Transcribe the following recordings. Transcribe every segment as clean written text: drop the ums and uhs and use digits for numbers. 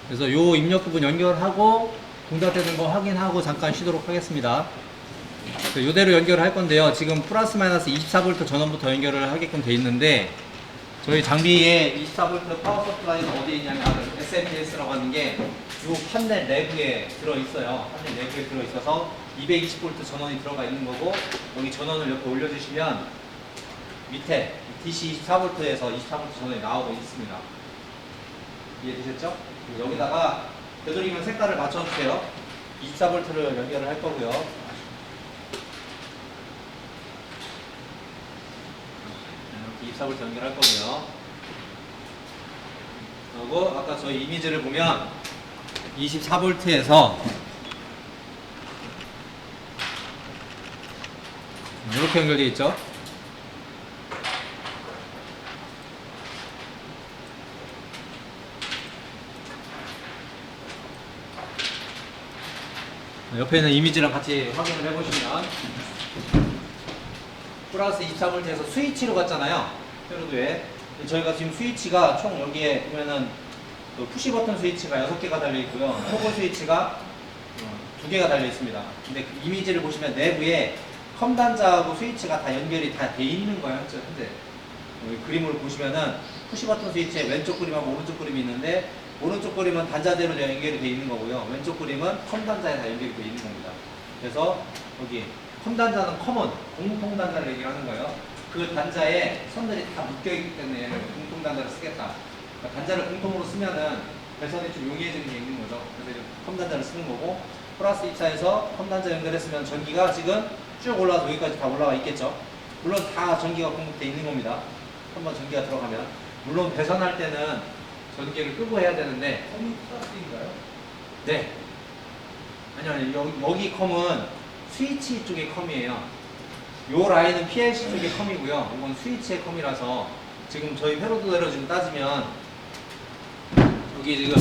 그래서 요 입력 부분 연결하고 동작되는 거 확인하고 잠깐 쉬도록 하겠습니다. 이대로 연결을 할 건데요. 지금 플러스 마이너스 24V 전원부터 연결을 하게끔 돼 있는데 저희 장비에 24V 파워 서플라이가 어디에 있냐면 SMPS라고 하는 게 이 판넬 내부에 들어있어요. 판넬 내부에 들어있어서 220V 전원이 들어가 있는 거고 여기 전원을 옆에 올려주시면 밑에 DC 24V에서 24V 전원이 나오고 있습니다. 이해되셨죠? 여기다가 되도록이면 색깔을 맞춰주세요. 24V를 연결을 할 거고요. 이렇게 24V 연결할 거고요. 그리고 아까 저희 이미지를 보면 24V에서 이렇게 연결되어 있죠. 옆에 있는 이미지랑 같이 확인을 해보시면 플러스 24V에서 스위치로 갔잖아요. 페로드에 저희가 지금 스위치가 총 여기에 보면은 푸시 버튼 스위치가 6개가 달려 있고요. 토글 스위치가 2개가 달려 있습니다. 근데 그 이미지를 보시면 내부에 컴 단자하고 스위치가 다 연결이 다 돼 있는 거예요. 현재 여기 그림을 보시면은 푸시 버튼 스위치에 왼쪽 그림하고 오른쪽 그림이 있는데 오른쪽 그림은 단자대로 연결이 돼 있는 거고요. 왼쪽 그림은 컴 단자에 다 연결이 돼 있는 겁니다. 그래서 여기 컴 단자는 커먼 공통 단자를 얘기하는 거예요. 그 단자에 선들이 다 묶여 있기 때문에 얘를 공통 단자를 쓰겠다. 그러니까 단자를 공통으로 쓰면은 배선이 좀 용이해지는 게 있는 거죠. 그래서 컴 단자를 쓰는 거고 플러스 2차에서 컴 단자 연결했으면 전기가 지금 쭉 올라와서 여기까지 다 올라와 있겠죠. 물론 다 전기가 공급돼 있는 겁니다. 한번 전기가 들어가면 물론 배선할 때는 전기를 끄고 해야 되는데 컴이 플러스인가요? 네. 아니요 여기 컴은 스위치 쪽의 컴이에요. 요 라인은 PLC 쪽의 컴이고요. 이건 스위치의 컴이라서 지금 저희 회로도대로 지금 따지면 여기 지금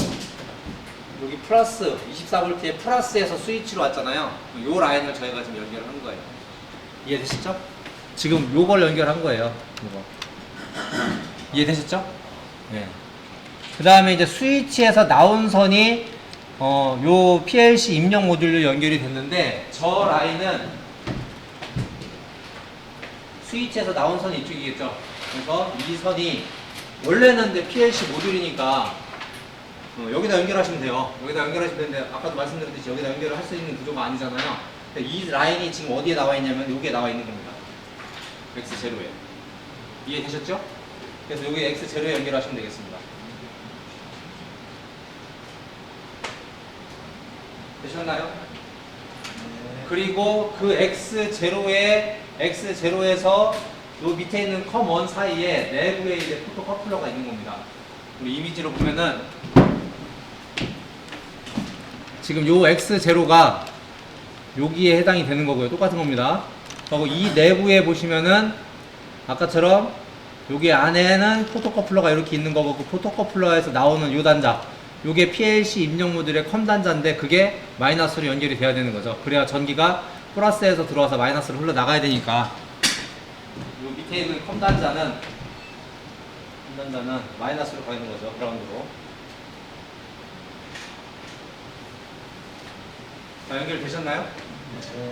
여기 플러스 24V에 플러스에서 스위치로 왔잖아요. 요 라인을 저희가 지금 연결을 한 거예요. 이해되시죠? 지금 요걸 연결한 거예요. 요거. 이해되셨죠? 네. 그 다음에 이제 스위치에서 나온 선이 요 PLC 입력 모듈로 연결이 됐는데 저 라인은 스위치에서 나온 선이 이쪽이겠죠. 그래서 이 선이 원래는 근데 PLC 모듈이니까 여기다 연결하시면 돼요. 여기다 연결하시면 되는데 아까도 말씀드렸듯이 여기다 연결을 할 수 있는 구조가 아니잖아요. 이 라인이 지금 어디에 나와 있냐면 여기에 나와 있는 겁니다. X0에. 이해되셨죠? 그래서 여기 X0에 연결하시면 되겠습니다. 되셨나요? 네. 그리고 그 X0에서 요 밑에 있는 컴1 사이에 내부에 이제 포토커플러가 있는 겁니다. 우리 이미지로 보면은 지금 요 X0가 여기에 해당이 되는 거고요. 똑같은 겁니다. 그리고 이 내부에 보시면은 아까처럼 여기 안에는 포토커플러가 이렇게 있는 거고 그 포토커플러에서 나오는 요 단자 요게 PLC 입력 모듈의 컴 단자인데 그게 마이너스로 연결이 돼야 되는 거죠. 그래야 전기가 플러스에서 들어와서 마이너스로 흘러나가야 되니까 요 밑에 있는 컴 단자는 마이너스로 가는 거죠. 그라운드로. 자, 연결되셨나요?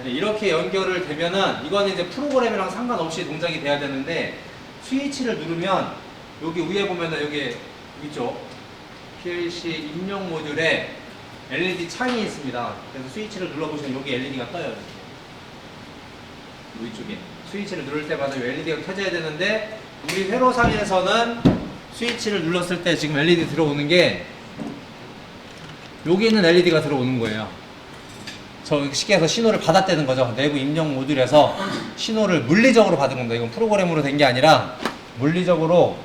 네, 이렇게 연결을 되면은 이거는 이제 프로그램이랑 상관없이 동작이 돼야 되는데 스위치를 누르면 여기 위에 보면은 여기 있죠. PLC 입력 모듈에 LED 창이 있습니다. 그래서 스위치를 눌러보시면 여기 LED가 떠요. 이렇게. 위쪽에 스위치를 누를 때마다 LED가 켜져야 되는데 우리 회로상에서는 스위치를 눌렀을 때 지금 LED 들어오는 게 여기 있는 LED가 들어오는 거예요. 저 쉽게 해서 신호를 받았다는 거죠. 내부 입력 모듈에서 신호를 물리적으로 받은 겁니다. 이건 프로그램으로 된 게 아니라 물리적으로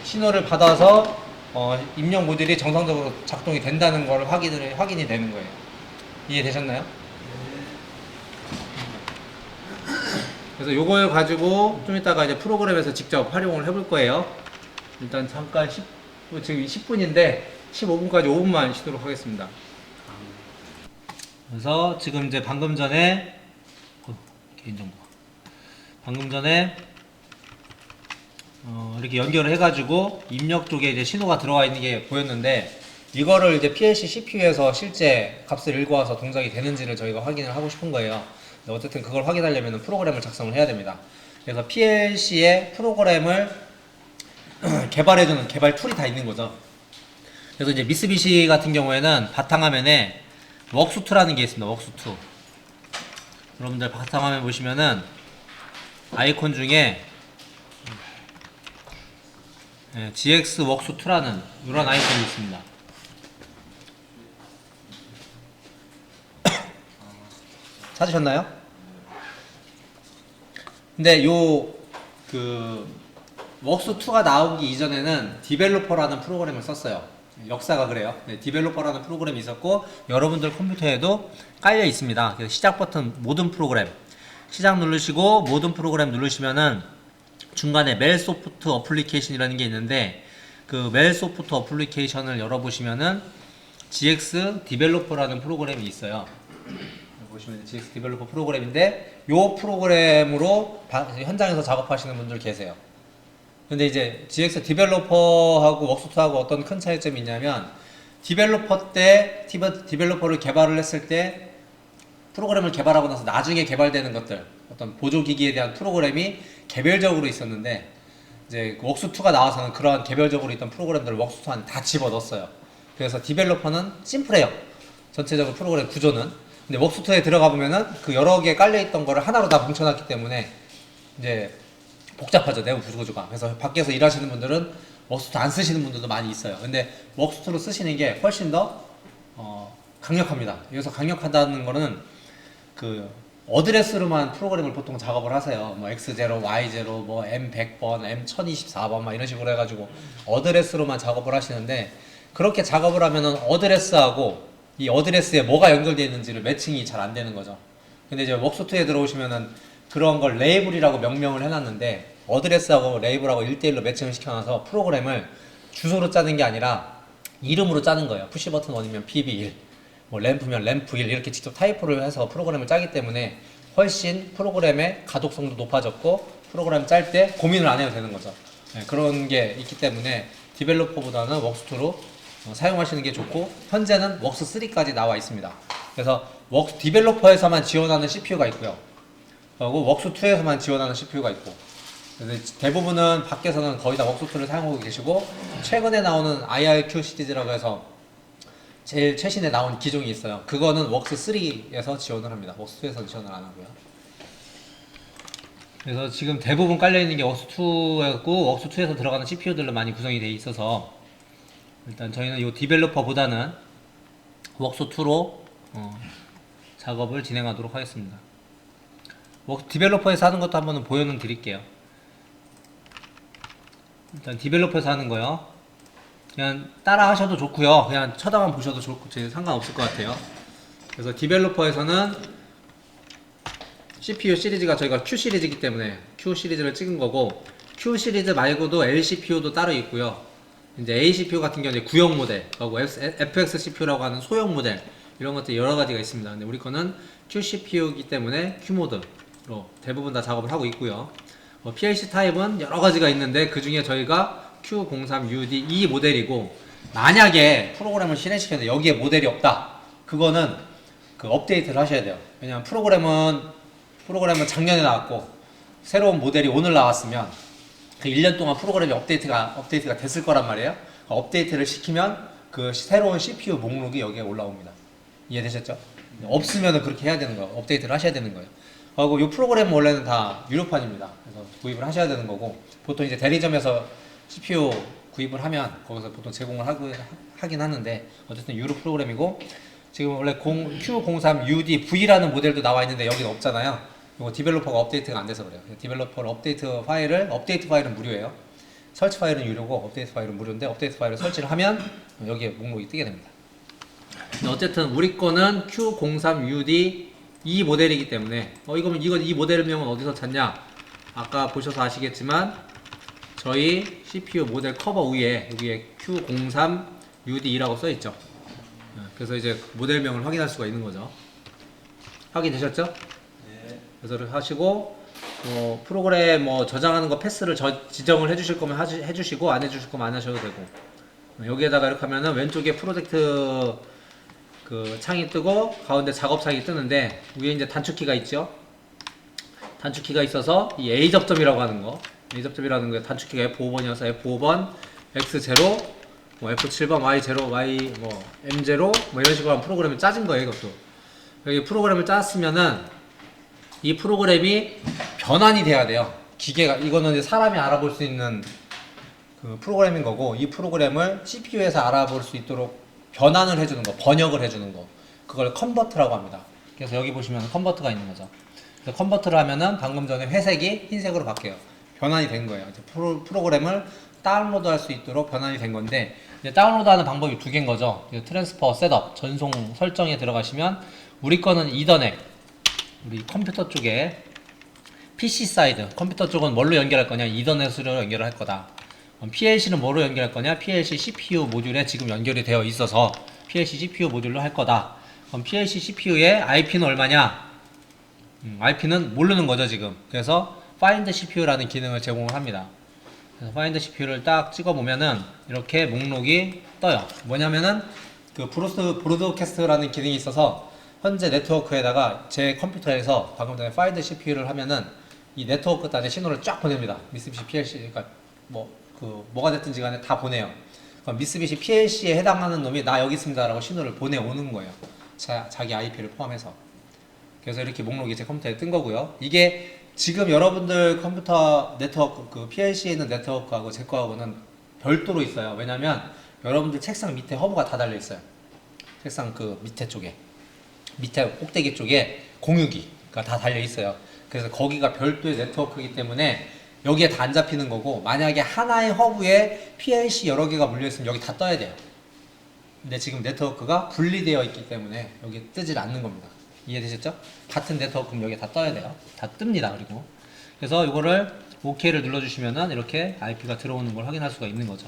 신호를 받아서 입력 모듈이 정상적으로 작동이 된다는 걸 확인이 되는 거예요. 이해되셨나요? 그래서 요걸 가지고 좀 이따가 이제 프로그램에서 직접 활용을 해볼 거예요. 일단 잠깐 지금 10분인데 15분까지 5분만 쉬도록 하겠습니다. 그래서 지금 이제 방금 전에 개인정보 방금 전에 이렇게 연결을 해가지고 입력 쪽에 이제 신호가 들어와 있는 게 보였는데 이거를 이제 PLC CPU에서 실제 값을 읽어와서 동작이 되는지를 저희가 확인을 하고 싶은 거예요. 근데 어쨌든 그걸 확인하려면 프로그램을 작성을 해야 됩니다. 그래서 PLC에 프로그램을 개발해주는 개발 툴이 다 있는 거죠. 그래서 이제 미쓰비시 같은 경우에는 바탕화면에 웍스2라는 게 있습니다. 웍스2. 여러분들 바탕화면 보시면은 아이콘 중에 GX 웍스2라는 이런 아이콘이 있습니다. 찾으셨나요? 근데 웍스2가 나오기 이전에는 디벨로퍼라는 프로그램을 썼어요. 역사가 그래요. 네, 디벨로퍼라는 프로그램이 있었고 여러분들 컴퓨터에도 깔려 있습니다. 그래서 시작 버튼 모든 프로그램 시작 누르시고 모든 프로그램 누르시면은 중간에 멜 소프트 어플리케이션이라는 게 있는데 그 멜 소프트 어플리케이션을 열어보시면은 GX 디벨로퍼라는 프로그램이 있어요. 보시면 GX 디벨로퍼 프로그램인데 요 프로그램으로 현장에서 작업하시는 분들 계세요. 근데 이제 GX 디벨로퍼하고 웍스2하고 어떤 큰 차이점이 있냐면 디벨로퍼 때 디벨로퍼를 개발을 했을 때 프로그램을 개발하고 나서 나중에 개발되는 것들 어떤 보조기기에 대한 프로그램이 개별적으로 있었는데 이제 웍스2가 나와서는 그러한 개별적으로 있던 프로그램들을 웍스2 안에 다 집어넣었어요. 그래서 디벨로퍼는 심플해요. 전체적으로 프로그램 구조는. 근데 웍스2에 들어가 보면은 그 여러 개 깔려있던 거를 하나로 다 뭉쳐놨기 때문에 이제 복잡하죠, 내부 구조가. 그래서 밖에서 일하시는 분들은 웍스2 안 쓰시는 분들도 많이 있어요. 근데 웍스2로 쓰시는 게 훨씬 더 강력합니다. 여기서 강력하다는 거는 그 어드레스로만 프로그램을 보통 작업을 하세요. 뭐 X0, Y0, 뭐 M100번, M1024번 막 이런 식으로 해가지고 어드레스로만 작업을 하시는데 그렇게 작업을 하면은 어드레스하고 이 어드레스에 뭐가 연결되어 있는지를 매칭이 잘 안 되는 거죠. 근데 이제 웍스2에 들어오시면은 그런 걸 레이블이라고 명명을 해놨는데 어드레스하고 레이블하고 1대1로 매칭을 시켜놔서 프로그램을 주소로 짜는 게 아니라 이름으로 짜는 거예요. 푸시 버튼 1이면 PB1, 뭐 램프면 램프1 이렇게 직접 타이프를 해서 프로그램을 짜기 때문에 훨씬 프로그램의 가독성도 높아졌고 프로그램 짤 때 고민을 안 해도 되는 거죠. 네, 그런 게 있기 때문에 디벨로퍼보다는 웍스2로 사용하시는 게 좋고 현재는 웍스3까지 나와 있습니다. 그래서 디벨로퍼에서만 지원하는 CPU가 있고요. 그리고 웍스2에서만 지원하는 CPU가 있고 그래서 대부분은 밖에서는 거의 다 웍스2를 사용하고 계시고 최근에 나오는 IRQ 시리즈라고 해서 제일 최신에 나온 기종이 있어요. 그거는 웍스3에서 지원을 합니다. 웍스2에서는 지원을 안 하고요. 그래서 지금 대부분 깔려있는 게 웍스2였고 웍스2에서 들어가는 CPU들로 많이 구성이 되어 있어서 일단 저희는 이 디벨로퍼보다는 웍스2로 작업을 진행하도록 하겠습니다. 디벨로퍼에서 하는 것도 한번 보여는 드릴게요. 일단 디벨로퍼에서 하는 거요. 그냥 따라 하셔도 좋고요. 그냥 쳐다만 보셔도 좋고 상관없을 것 같아요. 그래서 디벨로퍼에서는 CPU 시리즈가 저희가 Q 시리즈이기 때문에 Q 시리즈를 찍은 거고 Q 시리즈 말고도 L CPU도 따로 있고요. 이제 A CPU 같은 경우는 구형 모델, 그리고 FX CPU라고 하는 소형 모델 이런 것들 여러 가지가 있습니다. 근데 우리 거는 Q CPU이기 때문에 Q 모드로 대부분 다 작업을 하고 있고요. PLC 타입은 여러 가지가 있는데 그 중에 저희가 Q03UD 이 모델이고 만약에 프로그램을 실행시켰는데 여기에 모델이 없다. 그거는 그 업데이트를 하셔야 돼요. 왜냐면 프로그램은 작년에 나왔고 새로운 모델이 오늘 나왔으면 그 1년 동안 프로그램이 업데이트가 됐을 거란 말이에요. 업데이트를 시키면 그 새로운 CPU 목록이 여기에 올라옵니다. 이해되셨죠? 없으면 그렇게 해야 되는 거예요. 업데이트를 하셔야 되는 거예요. 그리고 이 프로그램은 원래는 다 유료판입니다. 그래서 구입을 하셔야 되는 거고 보통 이제 대리점에서 CPU 구입을 하면 거기서 보통 제공을 하긴 하는데 어쨌든 유료 프로그램이고 지금 원래 Q03UD V라는 모델도 나와 있는데 여기는 없잖아요. 이거 디벨로퍼가 업데이트가 안 돼서 그래요. 디벨로퍼 업데이트 파일은 무료예요. 설치 파일은 유료고 업데이트 파일은 무료인데 업데이트 파일을 설치를 하면 여기에 목록이 뜨게 됩니다. 근데 어쨌든 우리 거는 Q03UD 이 모델이기 때문에 이 모델명은 어디서 찾냐? 아까 보셔서 아시겠지만 저희 CPU 모델 커버 위에 여기에 Q03UD2라고 써있죠. 그래서 이제 모델명을 확인할 수가 있는 거죠. 확인되셨죠? 네. 그래서 하시고 프로그램 저장하는 거 패스를 지정을 해주실 거면 해주시고 안 해주실 거면 안 하셔도 되고 여기에다가 이렇게 하면은 왼쪽에 프로젝트 그 창이 뜨고 가운데 작업 창이 뜨는데 위에 이제 단축키가 있죠. 단축키가 있어서 이 A 접점이라고 하는 거 A 접점이라는 게 단축키가 F5번이어서 F5번 X0 F7번 Y0 Y M0 이런 식으로 한 프로그램을 짜진 거예요. 이것도 여기 프로그램을 짰으면은 이 프로그램이 변환이 돼야 돼요. 기계가 이거는 이제 사람이 알아볼 수 있는 그 프로그램인 거고 이 프로그램을 CPU에서 알아볼 수 있도록 변환을 해주는 거, 번역을 해주는 거 그걸 컨버트라고 합니다. 그래서 여기 보시면 컨버트가 있는 거죠. 그래서 컨버트를 하면은 방금 전에 회색이 흰색으로 바뀌어요. 변환이 된 거예요. 이제 프로그램을 다운로드 할 수 있도록 변환이 된 건데 이제 다운로드하는 방법이 두 개인 거죠. 트랜스퍼 셋업, 전송 설정에 들어가시면 우리 거는 이더넷 우리 컴퓨터 쪽에 PC 사이드 컴퓨터 쪽은 뭘로 연결할 거냐 이더넷으로 연결을 할 거다. PLC는 뭐로 연결할 거냐 PLC CPU 모듈에 지금 연결이 되어 있어서 PLC CPU 모듈로 할 거다. 그럼 PLC CPU의 IP는 얼마냐 IP는 모르는 거죠 지금. 그래서 Find CPU라는 기능을 제공을 합니다. 그래서 Find CPU를 딱 찍어 보면은 이렇게 목록이 떠요. 뭐냐면은 그 브로드캐스트라는 기능이 있어서 현재 네트워크에다가 제 컴퓨터에서 방금 전에 Find CPU를 하면은 이 네트워크 단에 신호를 쫙 보냅니다. 미쓰비시 PLC 그러니까 뭐가 됐든지 간에 다 보내요. 그럼 미쓰비시 PLC에 해당하는 놈이 나 여기 있습니다 라고 신호를 보내오는 거예요. 자기 IP를 포함해서. 그래서 이렇게 목록이 제 컴퓨터에 뜬 거고요. 이게 지금 여러분들 컴퓨터 네트워크 그 PLC에 있는 네트워크하고 제 거하고는 별도로 있어요. 왜냐면 여러분들 책상 밑에 허브가 다 달려 있어요. 책상 그 밑에 쪽에 밑에 꼭대기 쪽에 공유기가 다 달려 있어요. 그래서 거기가 별도의 네트워크이기 때문에 여기에 다 안 잡히는 거고 만약에 하나의 허브에 PLC 여러 개가 물려있으면 여기 다 떠야 돼요. 근데 지금 네트워크가 분리되어 있기 때문에 여기 뜨질 않는 겁니다. 이해되셨죠? 같은 네트워크면 여기 다 떠야 돼요. 다 뜹니다. 그리고 그래서 이거를 OK를 눌러주시면은 이렇게 IP가 들어오는 걸 확인할 수가 있는 거죠.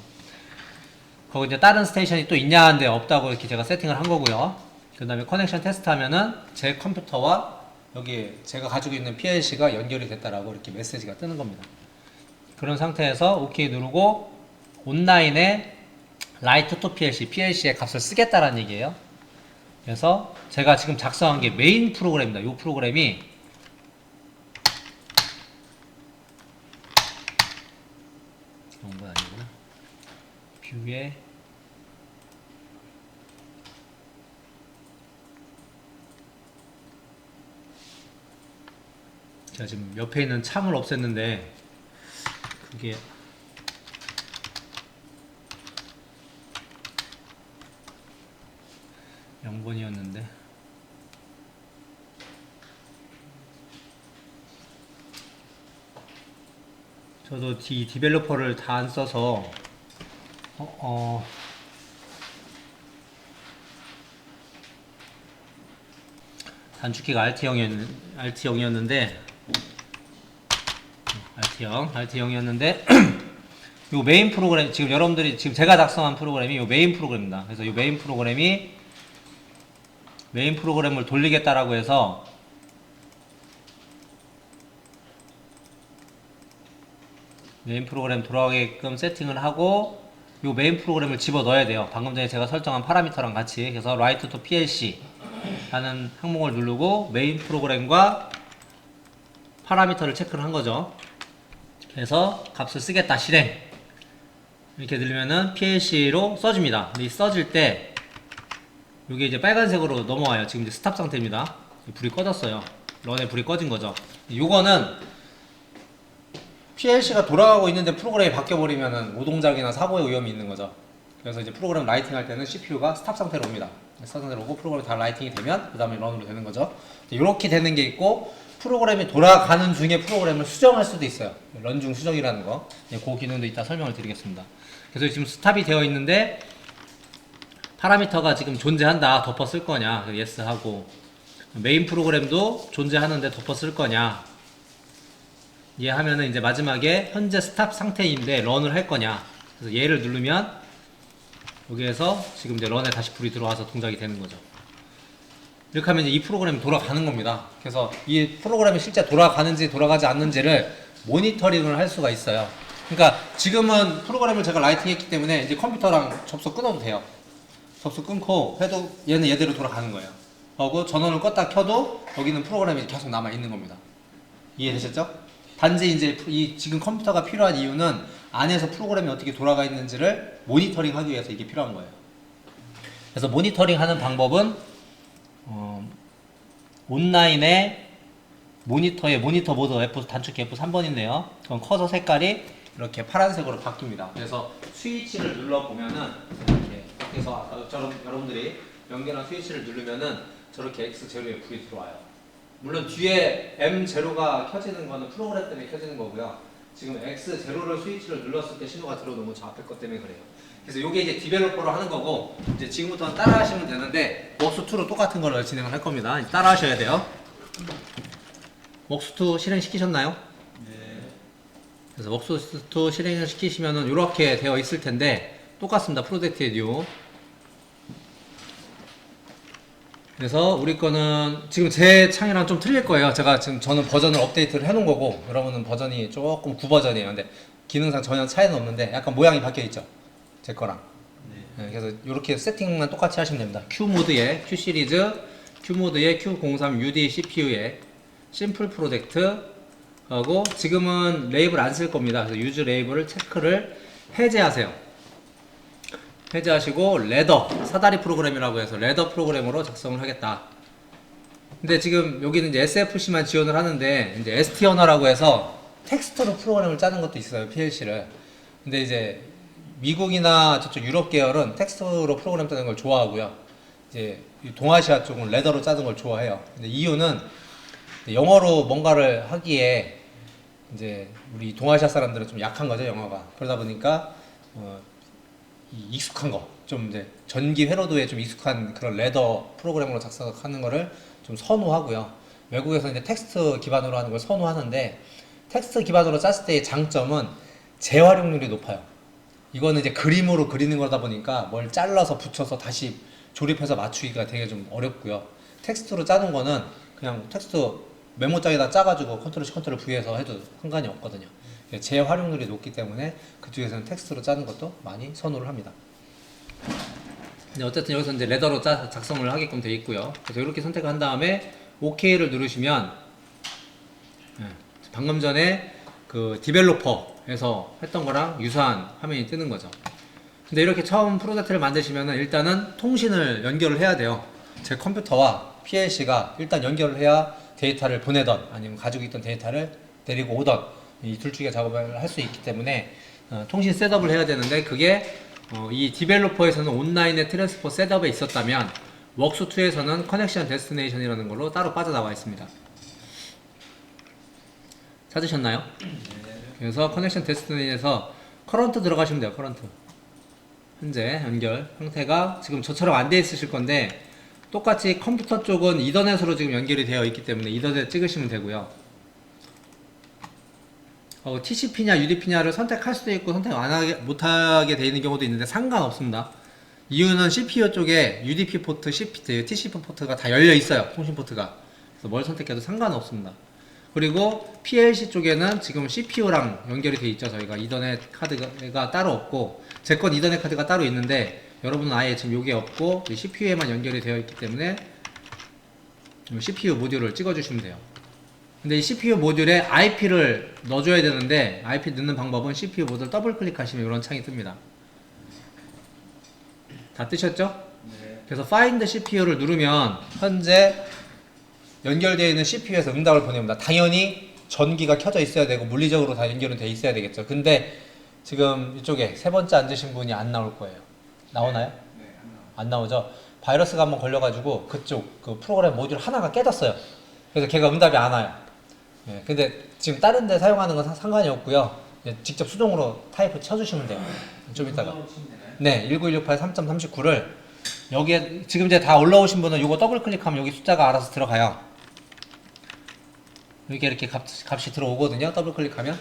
거기 이제 다른 스테이션이 또 있냐 하는데 없다고 이렇게 제가 세팅을 한 거고요. 그 다음에 커넥션 테스트 하면은 제 컴퓨터와 여기 제가 가지고 있는 PLC가 연결이 됐다라고 이렇게 메시지가 뜨는 겁니다. 그런 상태에서 OK 누르고 온라인에 Write to PLC의 값을 쓰겠다라는 얘기예요. 그래서 제가 지금 작성한 게 메인 프로그램입니다. 이 프로그램이 그런 건 아니구나. 뷰에 제가 지금 옆에 있는 창을 없앴는데 그게 0번이었는데 저도 디벨로퍼를 다 안 써서 단축키가 Alt0이었는데 Alt0이었는데 요 메인 프로그램 지금 여러분들이 지금 제가 작성한 프로그램이 요 메인 프로그램입니다. 그래서 요 메인 프로그램을 돌리겠다라고 해서 메인 프로그램 돌아가게끔 세팅을 하고 요 메인 프로그램을 집어 넣어야 돼요. 방금 전에 제가 설정한 파라미터랑 같이. 그래서 write to PLC 라는 항목을 누르고 메인 프로그램과 파라미터를 체크를 한 거죠. 그래서 값을 쓰겠다 실행 이렇게 누르면은 PLC로 써줍니다. 근데 이 써질 때 이게 이제 빨간색으로 넘어와요. 지금 이제 스탑 상태입니다. 불이 꺼졌어요. 런에 불이 꺼진 거죠. 요거는 PLC가 돌아가고 있는데 프로그램이 바뀌어버리면은 오동작이나 사고의 위험이 있는 거죠. 그래서 이제 프로그램 라이팅 할 때는 CPU가 스탑 상태로 옵니다. 스탑 상태로 오고 프로그램이 다 라이팅이 되면 그 다음에 런으로 되는 거죠. 이렇게 되는 게 있고 프로그램이 돌아가는 중에 프로그램을 수정할 수도 있어요. 런 중 수정이라는 거. 그 기능도 이따 설명을 드리겠습니다. 그래서 지금 스탑이 되어 있는데 파라미터가 지금 존재한다. 덮어 쓸 거냐. yes 하고 메인 프로그램도 존재하는데 덮어 쓸 거냐. 얘하면은 이제 마지막에 현재 스탑 상태인데 런을 할 거냐. 그래서 얘를 누르면 여기에서 지금 이제 런에 다시 불이 들어와서 동작이 되는 거죠. 이렇게 하면 이제 이 프로그램이 돌아가는 겁니다. 그래서 이 프로그램이 실제 돌아가는지 돌아가지 않는지를 모니터링을 할 수가 있어요. 그러니까 지금은 프로그램을 제가 라이팅 했기 때문에 이제 컴퓨터랑 접속 끊어도 돼요. 접속 끊고 해도 얘는 얘대로 돌아가는 거예요. 하고 전원을 껐다 켜도 여기는 프로그램이 계속 남아 있는 겁니다. 이해되셨죠? 단지 이제 이 지금 컴퓨터가 필요한 이유는 안에서 프로그램이 어떻게 돌아가 있는지를 모니터링 하기 위해서 이게 필요한 거예요. 그래서 모니터링 하는 방법은 온라인에 모니터의 모니터 모드 F 단축키 F3번인데요. 그럼 커서 색깔이 이렇게 파란색으로 바뀝니다. 그래서 스위치를 눌러보면은 이렇게 해서 아까처럼 여러분들이 연결한 스위치를 누르면은 저렇게 X0에 불이 들어와요. 물론 뒤에 M0가 켜지는 거는 프로그램 때문에 켜지는 거고요. 지금 X0를 스위치를 눌렀을 때 신호가 들어오는 건 저 앞에 것 때문에 그래요. 그래서 이게 이제 디벨로퍼로 하는 거고, 이제 지금부터는 따라 하시면 되는데, 웍스2로 똑같은 걸 진행을 할 겁니다. 따라 하셔야 돼요. 웍스2 실행시키셨나요? 네. 그래서 웍스2 실행을 시키시면은 이렇게 되어 있을 텐데, 똑같습니다. 프로젝트의 뉴. 그래서 우리 거는 지금 제 창이랑 좀 틀릴 거예요. 저는 버전을 업데이트를 해놓은 거고, 여러분은 버전이 조금 구버전이에요. 근데 기능상 전혀 차이는 없는데, 약간 모양이 바뀌어 있죠. 제 거랑. 네, 그래서 이렇게 세팅만 똑같이 하시면 됩니다. Q 모드에 Q 시리즈, Q 모드에 Q03 UD CPU에 심플 프로젝트 하고, 지금은 레이블 안 쓸 겁니다. 그래서 유즈 레이블을 체크를 해제하세요. 해제하시고 레더 사다리 프로그램이라고 해서 레더 프로그램으로 작성을 하겠다. 근데 지금 여기는 이제 SFC만 지원을 하는데 이제 ST 언어라고 해서 텍스트로 프로그램을 짜는 것도 있어요. PLC를. 근데 이제 미국이나 저쪽 유럽 계열은 텍스트로 프로그램 짜는 걸 좋아하고요. 이제 동아시아 쪽은 레더로 짜는 걸 좋아해요. 근데 이유는 영어로 뭔가를 하기에 이제 우리 동아시아 사람들은 좀 약한 거죠, 영어가. 그러다 보니까 이 익숙한 거, 좀 이제 전기 회로도에 좀 익숙한 그런 레더 프로그램으로 작성하는 거를 좀 선호하고요. 외국에서 이제 텍스트 기반으로 하는 걸 선호하는데, 텍스트 기반으로 짰을 때의 장점은 재활용률이 높아요. 이거는 이제 그림으로 그리는 거다 보니까 뭘 잘라서 붙여서 다시 조립해서 맞추기가 되게 좀 어렵고요. 텍스트로 짜는 거는 그냥 텍스트 메모장에다 짜가지고 컨트롤 C 컨트롤 V에서 해도 상관이 없거든요. 재활용률이 높기 때문에 그쪽에서는 텍스트로 짜는 것도 많이 선호를 합니다. 근데 어쨌든 여기서 이제 레더로 작성을 하게끔 되어 있고요. 그래서 이렇게 선택을 한 다음에 OK를 누르시면 방금 전에 그 디벨로퍼에서 했던 거랑 유사한 화면이 뜨는 거죠. 근데 이렇게 처음 프로젝트를 만드시면은 일단은 통신을 연결을 해야 돼요. 제 컴퓨터와 PLC가 일단 연결을 해야 데이터를 보내던 아니면 가지고 있던 데이터를 데리고 오던 이 둘 중에 작업을 할 수 있기 때문에 통신 셋업을 해야 되는데, 그게 이 디벨로퍼에서는 온라인의 트랜스퍼 셋업에 있었다면 웍스2에서는 커넥션 데스티네이션이라는 걸로 따로 빠져나와 있습니다. 찾으셨나요? 그래서 커넥션 데스티네이션에서 커런트 들어가시면 돼요. 커런트. 현재 연결 상태가 지금 저처럼 안 돼 있으실 건데, 똑같이 컴퓨터 쪽은 이더넷으로 지금 연결이 되어 있기 때문에 이더넷 찍으시면 되고요. TCP냐 UDP냐를 선택할 수도 있고 선택 못하게 되어 있는 경우도 있는데 상관없습니다. 이유는 CPU 쪽에 UDP 포트, TCP 포트가 다 열려 있어요. 통신 포트가. 그래서 뭘 선택해도 상관없습니다. 그리고 PLC 쪽에는 지금 CPU랑 연결이 되어 있죠. 저희가 이더넷 카드가 따로 없고, 제 건 이더넷 카드가 따로 있는데 여러분은 아예 지금 요게 없고 CPU에만 연결이 되어 있기 때문에 CPU 모듈을 찍어주시면 돼요. 근데 이 CPU 모듈에 IP를 넣어줘야 되는데, IP 넣는 방법은 CPU 모듈 더블 클릭하시면 이런 창이 뜹니다. 다 뜨셨죠? 네. 그래서 Find CPU를 누르면 현재 연결되어 있는 CPU에서 응답을 보냅니다. 당연히 전기가 켜져 있어야 되고 물리적으로 다 연결은 돼 있어야 되겠죠. 근데 지금 이쪽에 세 번째 앉으신 분이 안 나올 거예요. 나오나요? 네, 안 나오죠? 바이러스가 한번 걸려가지고 그쪽 그 프로그램 모듈 하나가 깨졌어요. 그래서 걔가 응답이 안 와요. 예, 근데 지금 다른 데 사용하는 건 상관이 없고요. 직접 수동으로 타입을 쳐주시면 돼요. 좀 이따가. 네, 19168 3.39를 여기에 지금 이제 다 올라오신 분은 이거 더블 클릭하면 여기 숫자가 알아서 들어가요. 이렇게 값이 들어오거든요. 더블 클릭하면.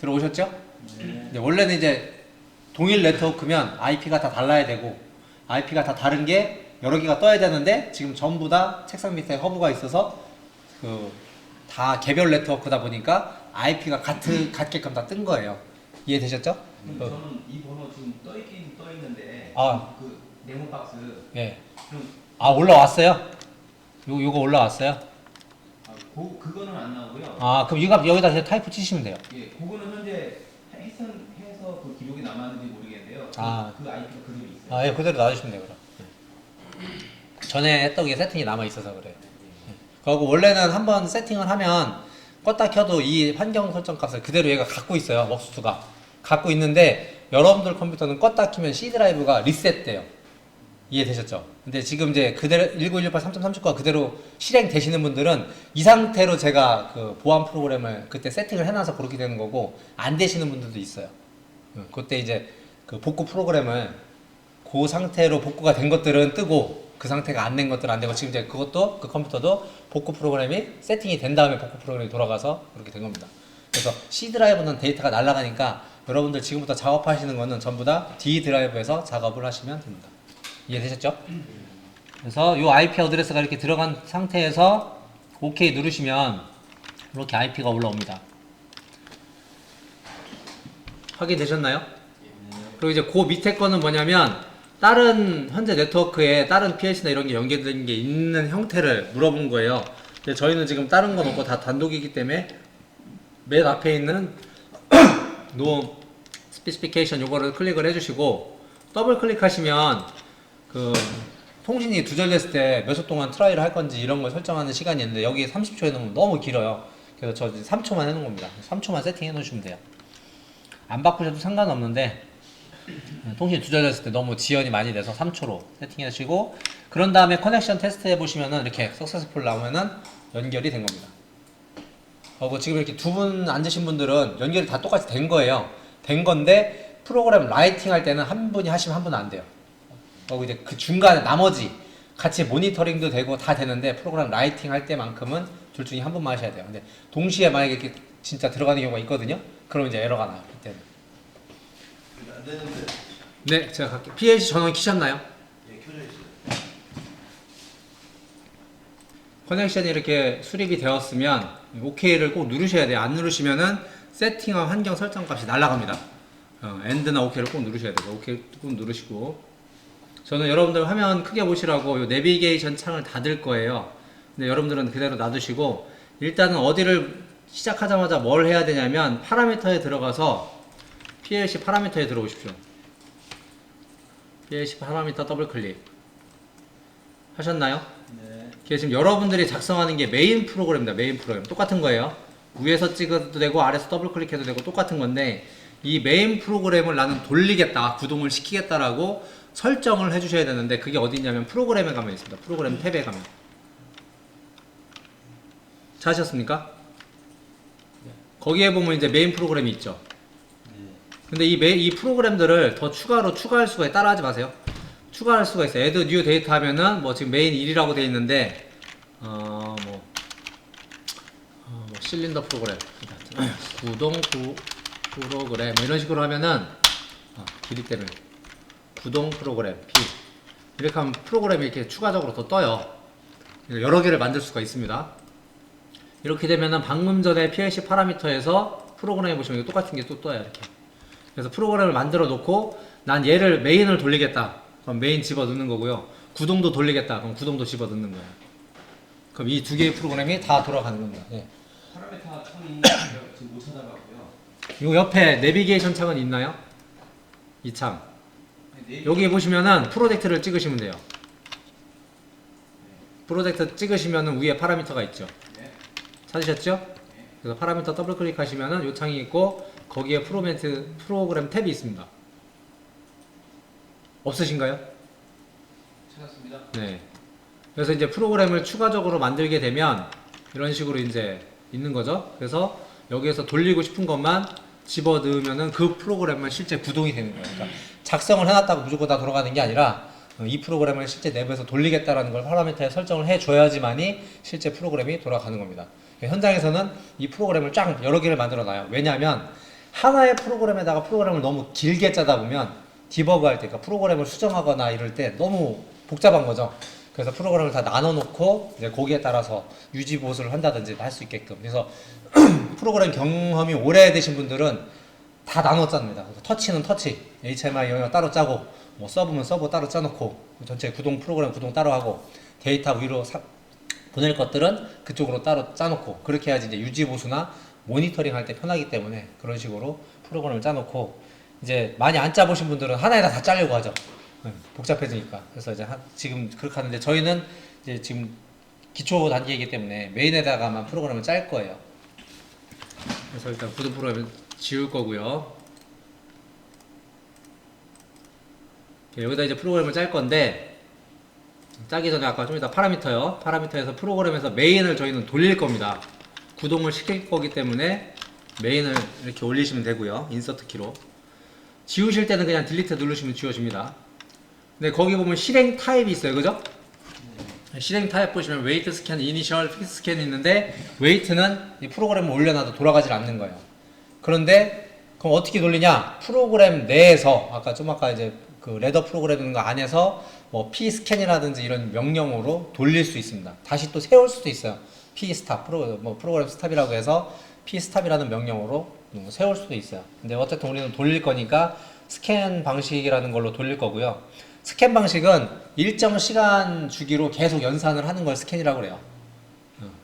들어오셨죠? 네. 원래는 이제 동일 네트워크면 IP가 다 달라야 되고, IP가 다 다른 게 여러 개가 떠야 되는데 지금 전부 다 책상 밑에 허브가 있어서 그 다 개별 네트워크다 보니까 IP가 같게끔 다 뜬 거예요. 이해되셨죠? 저는 이 번호 지금 떠있긴 떠있는데 아. 그 네모 박스 예. 그럼 아 올라왔어요? 요거 올라왔어요? 그거는 안 나오고요. 아 그럼 이거 여기다 그냥 타이프 치시면 돼요. 예, 그거는 현재 해서 그 기록이 남았는지 모르겠는데요. 아. 그 IP가 그대로 있어요. 아 예, 그대로 놔주시면 돼요. 그럼. 전에 했던 게 세팅이 남아 있어서 그래요. 그리고 원래는 한번 세팅을 하면 껐다 켜도 이 환경 설정 값을 그대로 얘가 갖고 있어요. 웍수가 갖고 있는데 여러분들 컴퓨터는 껐다 키면 C 드라이브가 리셋돼요. 이해되셨죠? 근데 지금 이제 그대로 1918 3.39가 그대로 실행되시는 분들은 이 상태로 제가 그 보안 프로그램을 그때 세팅을 해놔서 그렇게 되는 거고 안 되시는 분들도 있어요. 그때 이제 그 복구 프로그램을 그 상태로 복구가 된 것들은 뜨고 그 상태가 안 된 것들은 안 되고 지금 이제 그것도 그 컴퓨터도 복구 프로그램이 세팅이 된 다음에 복구 프로그램이 돌아가서 그렇게 된 겁니다. 그래서 C 드라이브는 데이터가 날아가니까 여러분들 지금부터 작업하시는 거는 전부 다 D 드라이브에서 작업을 하시면 됩니다. 이해되셨죠? 그래서 이 IP 어드레스가 이렇게 들어간 상태에서 OK 누르시면 이렇게 IP가 올라옵니다. 확인되셨나요? 그리고 이제 그 밑에 거는 뭐냐면 다른 현재 네트워크에 다른 PLC나 이런 게 연결된 게 있는 형태를 물어본 거예요. 근데 저희는 지금 다른 건 없고 다 단독이기 때문에 맨 앞에 있는 No Specification 요거를 클릭을 해주시고 더블 클릭하시면 그 통신이 두절됐을 때 몇 초 동안 트라이를 할 건지 이런 걸 설정하는 시간이 있는데 여기 30초에 넣으면 너무 길어요. 그래서 저 이제 3초만 해놓은 겁니다. 3초만 세팅해 놓으시면 돼요. 안 바꾸셔도 상관없는데 통신이 두절됐을 때 너무 지연이 많이 돼서 3초로 세팅해 주시고 그런 다음에 커넥션 테스트 해보시면은 이렇게 석세스풀 나오면은 연결이 된 겁니다. 그리고 지금 이렇게 두 분 앉으신 분들은 연결이 다 똑같이 된 거예요. 된 건데 프로그램 라이팅 할 때는 한 분이 하시면 한 분은 안 돼요. 그리고 이제 그 중간에 나머지 같이 모니터링도 되고 다 되는데 프로그램 라이팅 할 때만큼은 둘 중에 한 분만 하셔야 돼요. 근데 동시에 만약에 이렇게 진짜 들어가는 경우가 있거든요. 그럼 이제 에러가 나요. 그때는. 안 되는데. 네, 제가 갈게요. PLC 전원 키셨나요? 예, 켜져 있어요. 커넥션이 이렇게 수립이 되었으면 OK를 꼭 누르셔야 돼요. 안 누르시면은 세팅과 환경 설정 값이 날아갑니다. 엔드나 OK를 꼭 누르셔야 돼요. OK 꼭 누르시고 저는 여러분들 화면 크게 보시라고 요 내비게이션 창을 닫을 거예요. 근데 여러분들은 그대로 놔두시고 일단은 어디를 시작하자마자 뭘 해야 되냐면 파라미터에 들어가서 PLC 파라미터에 들어오십시오. PLC 파라미터 더블 클릭 하셨나요? 네. 이게 지금 여러분들이 작성하는 게 메인 프로그램입니다. 메인 프로그램 똑같은 거예요. 위에서 찍어도 되고 아래에서 더블 클릭해도 되고 똑같은 건데 이 메인 프로그램을 나는 돌리겠다, 구동을 시키겠다라고 설정을 해주셔야 되는데 그게 어디 있냐면 프로그램에 가면 있습니다. 프로그램 탭에 가면 찾으셨습니까? 거기에 보면 이제 메인 프로그램이 있죠. 근데 이 프로그램들을 더 추가할 수가 있어요. 따라하지 마세요. 추가할 수가 있어요. add new data 하면은 뭐 지금 메인 1이라고 되어 있는데 실린더 프로그램 구동 프로그램 뭐 이런 식으로 하면은 길이 때문에 구동 프로그램 P 이렇게 하면 프로그램이 이렇게 추가적으로 더 떠요. 여러 개를 만들 수가 있습니다. 이렇게 되면은 방금 전에 PLC 파라미터에서 프로그램에 보시면 똑같은 게 또 떠요. 이렇게. 그래서 프로그램을 만들어 놓고 난 얘를 메인을 돌리겠다. 그럼 메인 집어 넣는 거고요. 구동도 돌리겠다. 그럼 구동도 집어 넣는 거예요. 그럼 이 두 개의 프로그램이 다 돌아가는 겁니다. 네. 파라미터 창이 지금 못 찾아봤고요. 요 옆에 내비게이션 창은 있나요? 이 창. 여기 보시면은 프로젝트를 찍으시면 돼요. 프로젝트 찍으시면은 위에 파라미터가 있죠. 네. 찾으셨죠? 그래서 파라미터 더블 클릭하시면은 요 창이 있고 거기에 프로그램 탭이 있습니다. 없으신가요? 찾았습니다. 네. 그래서 이제 프로그램을 추가적으로 만들게 되면 이런 식으로 이제 있는 거죠. 그래서 여기에서 돌리고 싶은 것만 집어 넣으면은 그 프로그램은 실제 구동이 되는 거예요. 그러니까 작성을 해놨다고 무조건 다 돌아가는 게 아니라 이 프로그램을 실제 내부에서 돌리겠다라는 걸 파라미터에 설정을 해줘야지만이 실제 프로그램이 돌아가는 겁니다. 현장에서는 이 프로그램을 쫙 여러 개를 만들어 놔요. 왜냐하면 하나의 프로그램에다가 프로그램을 너무 길게 짜다 보면 디버그 할 때, 그러니까 프로그램을 수정하거나 이럴 때 너무 복잡한 거죠. 그래서 프로그램을 다 나눠놓고 이제 거기에 따라서 유지 보수를 한다든지 할 수 있게끔. 그래서 프로그램 경험이 오래되신 분들은 다 나눠 짭니다. 그래서 터치는 터치, HMI 영역 따로 짜고, 뭐 서브면 서브 따로 짜놓고, 전체 구동 프로그램 구동 따로 하고, 데이터 위로 보낼 것들은 그쪽으로 따로 짜놓고, 그렇게 해야지 이제 유지 보수나 모니터링 할 때 편하기 때문에 그런 식으로 프로그램을 짜놓고, 이제 많이 안 짜보신 분들은 하나에다 다 짜려고 하죠. 복잡해지니까. 그래서 이제 지금 그렇게 하는데, 저희는 이제 지금 기초 단계이기 때문에 메인에다가만 프로그램을 짤 거예요. 그래서 일단 구동 프로그램을 지울 거고요. 여기다 이제 프로그램을 짤 건데, 짜기 전에 아까 좀 이따 파라미터요. 파라미터에서 프로그램에서 메인을 저희는 돌릴 겁니다. 구동을 시킬 거기 때문에 메인을 이렇게 올리시면 되고요. 인서트 키로. 지우실 때는 그냥 딜리트 누르시면 지워집니다. 근데 거기 보면 실행 타입이 있어요. 그죠? 실행 타입 보시면 웨이트 스캔, 이니셜, 픽스 스캔이 있는데, 웨이트는 이 프로그램을 올려놔도 돌아가질 않는 거예요. 그런데 그럼 어떻게 돌리냐? 프로그램 내에서 아까 이제 그 레더 프로그램 안에서 뭐 p 스캔이라든지 이런 명령으로 돌릴 수 있습니다. 다시 또 세울 수도 있어요. p 스탑 프로그램 스탑이라고 해서 p 스탑이라는 명령으로 세울 수도 있어요. 근데 어쨌든 우리는 돌릴 거니까 스캔 방식이라는 걸로 돌릴 거고요. 스캔 방식은 일정 시간 주기로 계속 연산을 하는 걸 스캔이라고 그래요.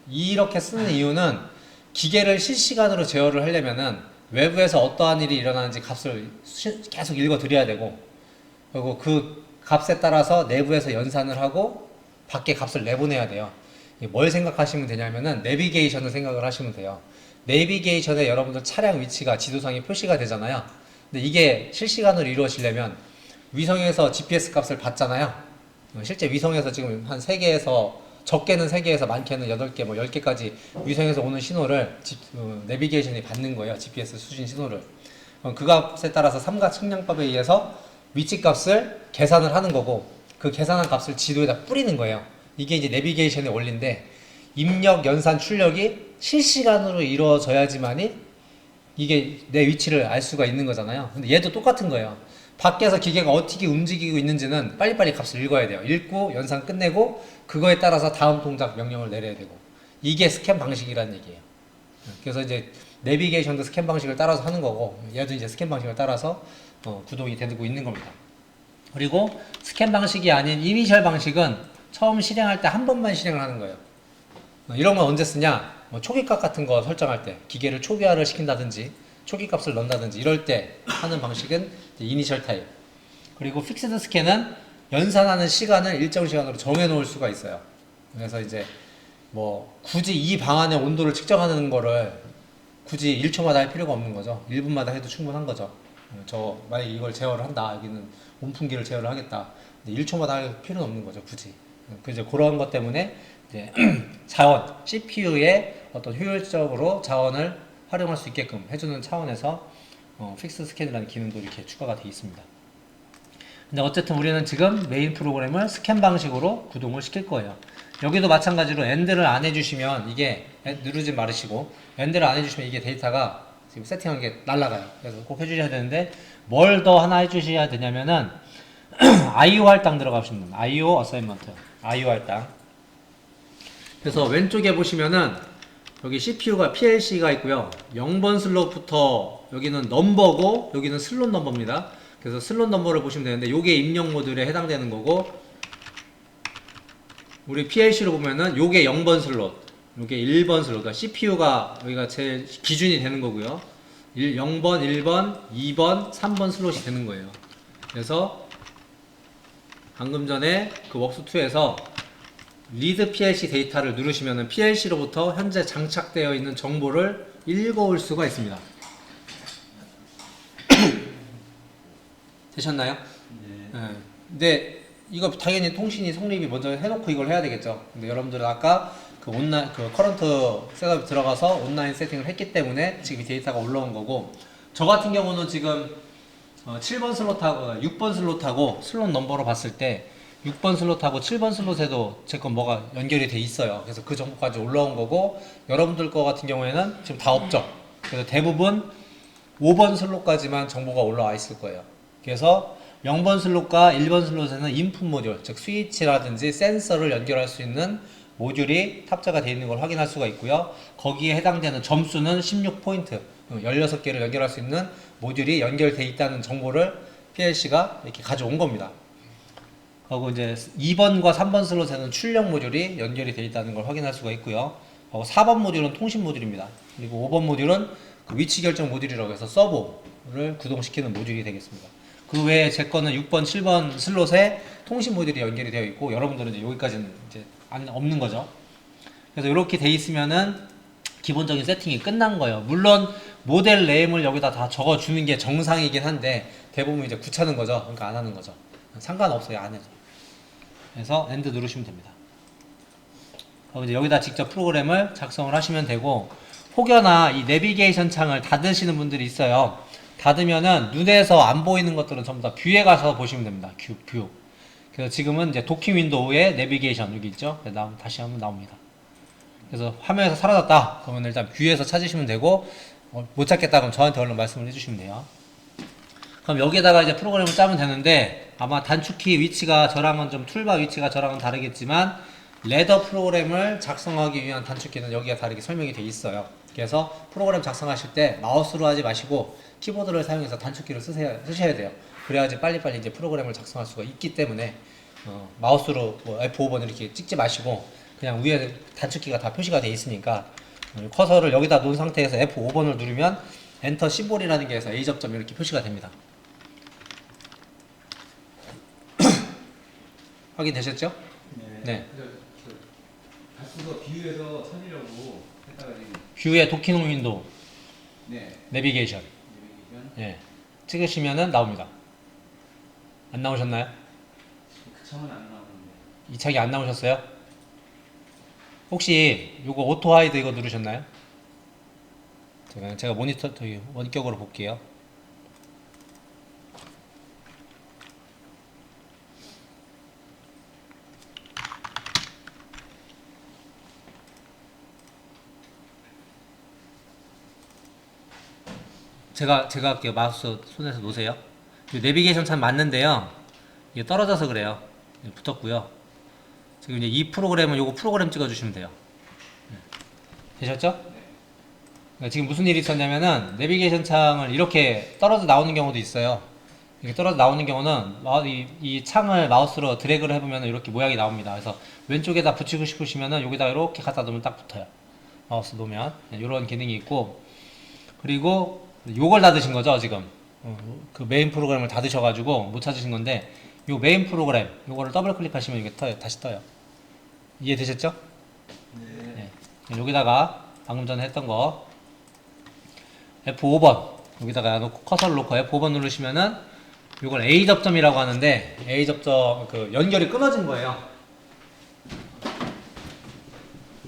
이렇게 쓰는 이유는 기계를 실시간으로 제어를 하려면은 외부에서 어떠한 일이 일어나는지 값을 계속 읽어 드려야 되고, 그리고 그 값에 따라서 내부에서 연산을 하고 밖에 값을 내보내야 돼요. 뭘 생각하시면 되냐면은 내비게이션을 생각을 하시면 돼요. 내비게이션에 여러분들 차량 위치가 지도상에 표시가 되잖아요. 근데 이게 실시간으로 이루어지려면 위성에서 GPS 값을 받잖아요. 실제 위성에서 지금 한 3개에서 적게는 3개에서 많게는 8개, 뭐 10개까지 위성에서 오는 신호를 내비게이션이 받는 거예요. GPS 수신 신호를. 그 값에 따라서 삼각 측량법에 의해서 위치 값을 계산을 하는 거고, 그 계산한 값을 지도에다 뿌리는 거예요. 이게 이제 내비게이션의 원리인데, 입력, 연산, 출력이 실시간으로 이루어져야지만이 이게 내 위치를 알 수가 있는 거잖아요. 근데 얘도 똑같은 거예요. 밖에서 기계가 어떻게 움직이고 있는지는 빨리빨리 값을 읽어야 돼요. 읽고 연산 끝내고 그거에 따라서 다음 동작 명령을 내려야 되고, 이게 스캔 방식이라는 얘기예요. 그래서 이제 내비게이션도 스캔 방식을 따라서 하는 거고, 얘도 이제 스캔 방식을 따라서 구동이 되고 있는 겁니다. 그리고 스캔 방식이 아닌 이니셜 방식은 처음 실행할 때 한 번만 실행을 하는 거예요. 이런 건 언제 쓰냐? 초기값 같은 거 설정할 때, 기계를 초기화를 시킨다든지 초기값을 넣는다든지 이럴 때 하는 방식은 이니셜 타입. 그리고 픽스드 스캔은 연산하는 시간을 일정 시간으로 정해 놓을 수가 있어요. 그래서 이제 뭐 굳이 이 방안의 온도를 측정하는 거를 굳이 1초마다 할 필요가 없는 거죠. 1분마다 해도 충분한 거죠. 저 만약에 이걸 제어를 한다, 여기는 온풍기를 제어를 하겠다, 근데 1초마다 할 필요는 없는 거죠, 굳이. 이제 그런 것 때문에 이제 자원, CPU의 어떤 효율적으로 자원을 활용할 수 있게끔 해주는 차원에서 픽스 스캔이라는 기능도 이렇게 추가가 되어 있습니다. 근데 어쨌든 우리는 지금 메인 프로그램을 스캔 방식으로 구동을 시킬 거예요. 여기도 마찬가지로 엔드를 안 해주시면, 이게 누르지 말으시고 엔드를 안 해주시면 이게 데이터가 지금 세팅한 게 날아가요. 그래서 꼭 해주셔야 되는데, 뭘 더 하나 해주셔야 되냐면은 IO 할당 들어가시면 됩니다. IO 어사인먼트, IO 할당. 그래서 왼쪽에 보시면은 여기 CPU가 PLC가 있고요. 0번 슬롯부터 여기는 넘버고 여기는 슬롯 넘버입니다. 그래서 슬롯 넘버를 보시면 되는데, 요게 입력 모듈에 해당되는 거고, 우리 PLC로 보면은 요게 0번 슬롯, 요게 1번 슬롯, 그러니까 CPU가 여기가 제일 기준이 되는 거고요. 0번, 1번, 2번, 3번 슬롯이 되는 거예요. 그래서 방금 전에 그 웍스2에서 리드 PLC 데이터를 누르시면은 PLC로부터 현재 장착되어 있는 정보를 읽어올 수가 있습니다. 되셨나요? 네. 근데 이거 당연히 통신이 성립이 먼저 해놓고 이걸 해야 되겠죠. 근데 여러분들은 아까 그 온라인, 그 커런트 셋업 들어가서 온라인 세팅을 했기 때문에 지금 이 데이터가 올라온 거고, 저 같은 경우는 지금 7번 슬롯하고 6번 슬롯하고 슬롯 넘버로 봤을 때 6번 슬롯하고 7번 슬롯에도 제 건 뭐가 연결이 돼 있어요. 그래서 그 정보까지 올라온 거고, 여러분들 거 같은 경우에는 지금 다 없죠. 그래서 대부분 5번 슬롯까지만 정보가 올라와 있을 거예요. 그래서 0번 슬롯과 1번 슬롯에는 인풋 모듈, 즉 스위치라든지 센서를 연결할 수 있는 모듈이 탑재가 되어 있는 걸 확인할 수가 있고요. 거기에 해당되는 점수는 16포인트, 16개를 연결할 수 있는 모듈이 연결되어 있다는 정보를 PLC가 이렇게 가져온 겁니다. 그리고 이제 2번과 3번 슬롯에는 출력 모듈이 연결이 되어 있다는 걸 확인할 수가 있고요. 4번 모듈은 통신 모듈입니다. 그리고 5번 모듈은 그 위치 결정 모듈이라고 해서 서버를 구동시키는 모듈이 되겠습니다. 그 외에 제 거는 6번, 7번 슬롯에 통신 모듈이 연결이 되어 있고 여러분들은 이제 여기까지는 이제 없는 거죠. 그래서 이렇게 돼 있으면은 기본적인 세팅이 끝난 거예요. 물론 모델 네임을 여기다 다 적어 주는 게 정상이긴 한데 대부분 이제 귀찮은 거죠. 그러니까 안 하는 거죠. 상관없어요. 안 해도. 그래서 엔드 누르시면 됩니다. 그럼 이제 여기다 직접 프로그램을 작성을 하시면 되고, 혹여나 이 내비게이션 창을 닫으시는 분들이 있어요. 닫으면은 눈에서 안 보이는 것들은 전부 다 뷰에 가서 보시면 됩니다. 뷰. 그래서 지금은 이제 도킹 윈도우에 내비게이션 여기 있죠. 다시 한번 나옵니다. 그래서 화면에서 사라졌다. 그러면 일단 뷰에서 찾으시면 되고, 못 찾겠다 그럼 저한테 얼른 말씀을 해주시면 돼요. 그럼 여기에다가 이제 프로그램을 짜면 되는데, 아마 단축키 위치가 저랑은 좀 툴바 위치가 저랑은 다르겠지만 레더 프로그램을 작성하기 위한 단축키는 여기가 다르게 설명이 되어 있어요. 그래서 프로그램 작성하실 때 마우스로 하지 마시고 키보드를 사용해서 단축키를 쓰셔야 돼요. 그래야지 빨리빨리 이제 프로그램을 작성할 수가 있기 때문에 마우스로 뭐 F5번 이렇게 찍지 마시고 그냥 위에 단축키가 다 표시가 되어 있으니까 커서를 여기다 놓은 상태에서 F5번을 누르면 엔터 심볼이라는 게 해서 A 접점 이렇게 표시가 됩니다. 확인되셨죠? 네. 다수가 뷰에서 찾으려고 했다가 지금 뷰의 도킹 윈도우, 네. 내비게이션. 내비게이션. 예. 찍으시면은 나옵니다. 안 나오셨나요? 그 창은 안 나오는데. 이 창이 안 나오셨어요? 혹시 요거 오토 하이드 이거 누르셨나요? 제가 모니터 저기 원격으로 볼게요. 제가 할게요. 마우스 손에서 놓으세요. 내비게이션 참 맞는데요. 이게 떨어져서 그래요. 붙었고요. 지금 이제 이 프로그램은 요거 프로그램 찍어주시면 돼요. 되셨죠? 네. 지금 무슨 일이 있었냐면은 내비게이션 창을 이렇게 떨어져 나오는 경우도 있어요. 이렇게 떨어져 나오는 경우는 이 창을 마우스로 드래그를 해보면 이렇게 모양이 나옵니다. 그래서 왼쪽에다 붙이고 싶으시면은 여기다 이렇게 갖다 놓으면 딱 붙어요. 마우스 놓으면 이런 기능이 있고, 그리고 요걸 닫으신 거죠 지금. 그 메인 프로그램을 닫으셔가지고 못 찾으신 건데, 요 메인 프로그램 요거를 더블 클릭하시면 이게 다시 떠요. 이해되셨죠? 네. 네. 여기다가 방금 전에 했던 거 F5번 여기다가 놓고 커서를 놓고 F5번 누르시면은 요걸 A 접점이라고 하는데, A 접점 그 연결이 끊어진 거예요.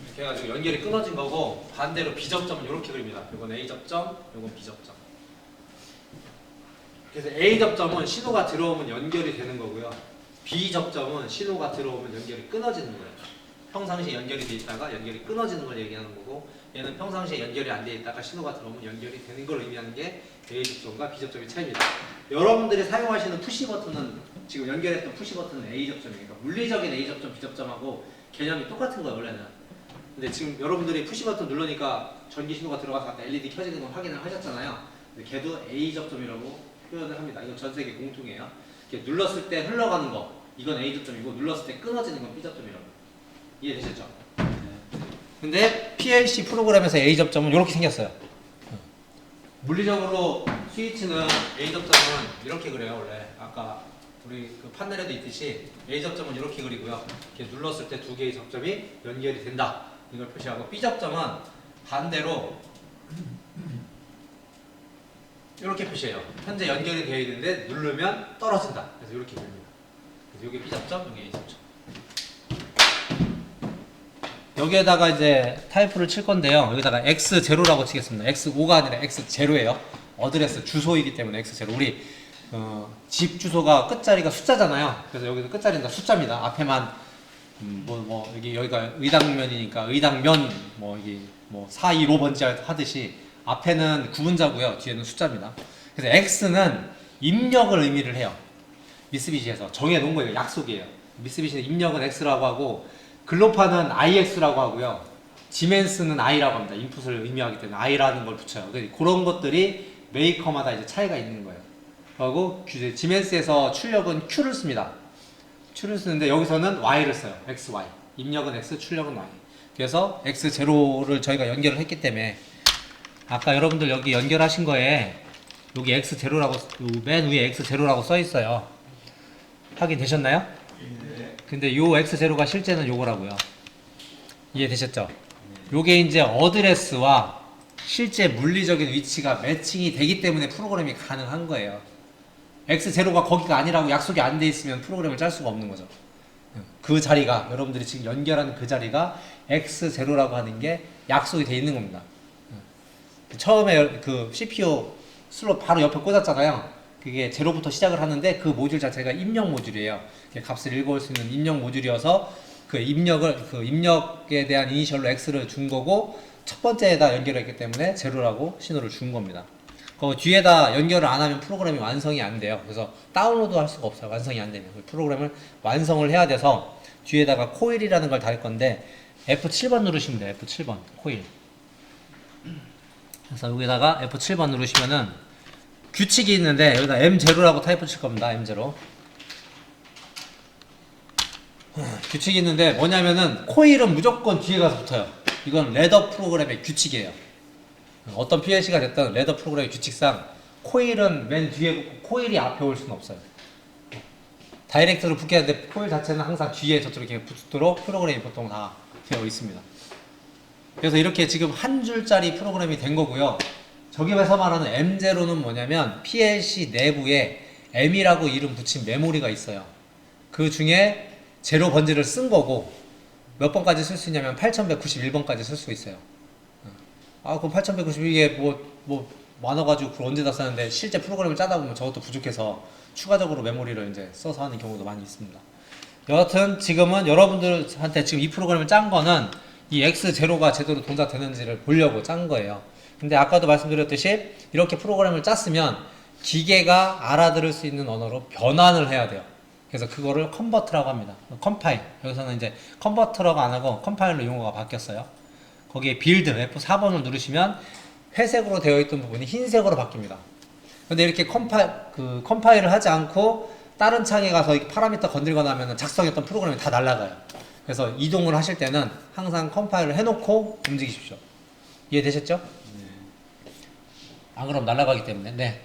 이렇게 해가지고 연결이 끊어진 거고, 반대로 B 접점은 이렇게 그립니다. 요건 A 접점, 요건 B 접점. 그래서 A 접점은 신호가 들어오면 연결이 되는 거고요. B 접점은 신호가 들어오면 연결이 끊어지는 거예요. 평상시에 연결이 돼 있다가 연결이 끊어지는 걸 얘기하는 거고, 얘는 평상시에 연결이 안 돼 있다가 신호가 들어오면 연결이 되는 걸 의미하는 게 A 접점과 B 접점의 차이입니다. 여러분들이 사용하시는 푸시 버튼은, 지금 연결했던 푸시 버튼은 A 접점이니까 물리적인 A 접점, B 접점하고 개념이 똑같은 거예요 원래는. 근데 지금 여러분들이 푸시 버튼 누르니까 전기 신호가 들어가서 아까 LED 켜지는 걸 확인을 하셨잖아요. 근데 걔도 A 접점이라고 표현을 합니다. 이건 전 세계 공통이에요. 이렇게 눌렀을 때 흘러가는 거, 이건 A 접점이고, 눌렀을 때 끊어지는 건 B 접점이라고. 이해되셨죠? 근데 PLC 프로그램에서 A 접점은 이렇게 생겼어요. 물리적으로 스위치는 A 접점은 이렇게 그려요 원래. 아까 우리 그 판넬에도 있듯이 A 접점은 이렇게 그리고요. 이렇게 눌렀을 때 두 개의 접점이 연결이 된다, 이걸 표시하고, B 접점은 반대로 이렇게 표시해요. 현재 연결이 되어 있는데 누르면 떨어진다. 그래서 이렇게 됩니다. 그래서 이게 B 접점, 이게 A 접점. 여기에다가 이제 타이프를 칠 건데요. 여기다가 X0라고 치겠습니다. X5가 아니라 X0예요. 어드레스 주소이기 때문에 X0. 우리 집 주소가 끝자리가 숫자잖아요. 그래서 여기서 끝자리는 다 숫자입니다. 앞에만 여기가 의당면이니까 의당면 여기 425번지 하듯이 앞에는 구분자고요. 뒤에는 숫자입니다. 그래서 X는 입력을 의미를 해요. 미쓰비시에서 정해놓은 거예요. 약속이에요. 미쓰비시는 입력은 X라고 하고 글로파는 IX라고 하고요. 지멘스는 I라고 합니다. 인풋을 의미하기 때문에 I라는 걸 붙여요. 그런 것들이 메이커마다 이제 차이가 있는 거예요. 그리고 지멘스에서 출력은 Q를 씁니다. Q를 쓰는데 여기서는 Y를 써요. X, Y. 입력은 X, 출력은 Y. 그래서 X0를 저희가 연결을 했기 때문에 아까 여러분들 여기 연결하신 거에 여기 X0라고 맨 위에 X0라고 써 있어요. 확인되셨나요? 네. 근데 요 X0가 실제는 요거라고요. 이해되셨죠? 요게 이제 어드레스와 실제 물리적인 위치가 매칭이 되기 때문에 프로그램이 가능한 거예요. X0가 거기가 아니라고 약속이 안 돼 있으면 프로그램을 짤 수가 없는 거죠. 그 자리가 여러분들이 지금 연결하는 그 자리가 X0라고 하는 게 약속이 돼 있는 겁니다. 처음에 그 CPU 슬롯 바로 옆에 꽂았잖아요. 그게 0부터 시작을 하는데 그 모듈 자체가 입력 모듈이에요. 값을 읽어올 수 있는 입력 모듈이어서 그 입력에 대한 이니셜로 X를 준 거고 첫 번째에다 연결했기 때문에 0라고 신호를 준 겁니다. 그 뒤에다 연결을 안 하면 프로그램이 완성이 안 돼요. 그래서 다운로드 할 수가 없어요. 완성이 안 되면. 프로그램을 완성을 해야 돼서 뒤에다가 코일이라는 걸 달 건데 F7번 누르시면 돼요. F7번 코일. 그래서 여기다가 F7번 누르시면은 규칙이 있는데 여기다 M0라고 타입 붙일 겁니다. M0. 규칙이 있는데 뭐냐면은 코일은 무조건 뒤에 가서 붙어요. 이건 레더 프로그램의 규칙이에요. 어떤 PLC가 됐든 레더 프로그램의 규칙상 코일은 맨 뒤에 붙고 코일이 앞에 올 수는 없어요. 다이렉트로 붙게 하는데 코일 자체는 항상 뒤에 저쪽에 이렇게 붙도록 프로그램이 보통 다 되어 있습니다. 그래서 이렇게 지금 한 줄짜리 프로그램이 된 거고요. 저기에서 말하는 M0는 뭐냐면 PLC 내부에 M이라고 이름 붙인 메모리가 있어요. 그 중에 제로 번지를 쓴 거고 몇 번까지 쓸 수 있냐면 8191번까지 쓸 수 있어요. 그럼 8191개 뭐 많아가지고 그걸 언제 다 쓰는데 실제 프로그램을 짜다 보면 저것도 부족해서 추가적으로 메모리를 이제 써서 하는 경우도 많이 있습니다. 여하튼 지금은 여러분들한테 지금 이 프로그램을 짠 거는 이 X0가 제대로 동작되는지를 보려고 짠 거예요. 근데 아까도 말씀드렸듯이 이렇게 프로그램을 짰으면 기계가 알아들을 수 있는 언어로 변환을 해야 돼요. 그래서 그거를 컨버트라고 합니다. 컴파일. 여기서는 이제 컨버터라고 안 하고 컴파일로 용어가 바뀌었어요. 거기에 빌드 F4번을 누르시면 회색으로 되어 있던 부분이 흰색으로 바뀝니다. 근데 이렇게 컴파일을 하지 않고 다른 창에 가서 이 파라미터 건들거나 하면 작성했던 프로그램이 다 날아가요. 그래서 이동을 하실 때는 항상 컴파일을 해놓고 움직이십시오. 이해되셨죠? 네. 안 그럼 날아가기 때문에. 네.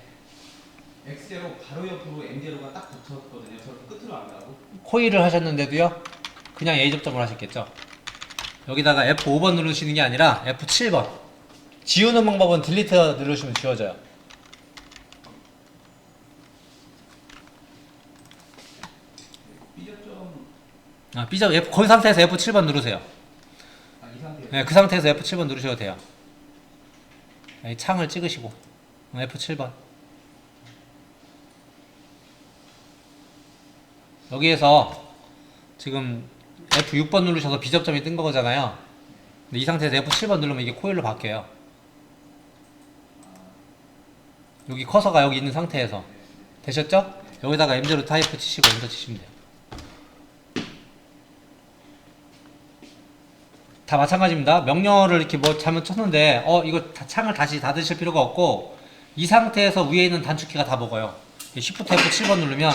X0 바로 옆으로 M0가 딱 붙었거든요. 저 끝으로 안 가고. 코일을 하셨는데도요. 그냥 A 접점을 하셨겠죠? 여기다가 F5번 누르시는 게 아니라 F7번. 지우는 방법은 딜리트 누르시면 지워져요. B접점. 그 상태에서 F7번 누르세요. 이 상태에서. 네, 그 상태에서 F7번 누르셔도 돼요. 이 창을 찍으시고 F7번. 여기에서 지금 F6번 누르셔서 B접점이 뜬 거잖아요. 근데 이 상태에서 F7번 누르면 이게 코일로 바뀌어요. 여기 커서가 여기 있는 상태에서. 되셨죠? 여기다가 M0 타입 치시고 엔터 치시면 돼요. 다 마찬가지입니다. 명령어를 이렇게 뭐 잘못 쳤는데 이거 창을 다시 닫으실 필요가 없고 이 상태에서 위에 있는 단축키가 다 먹어요. Shift F7번 누르면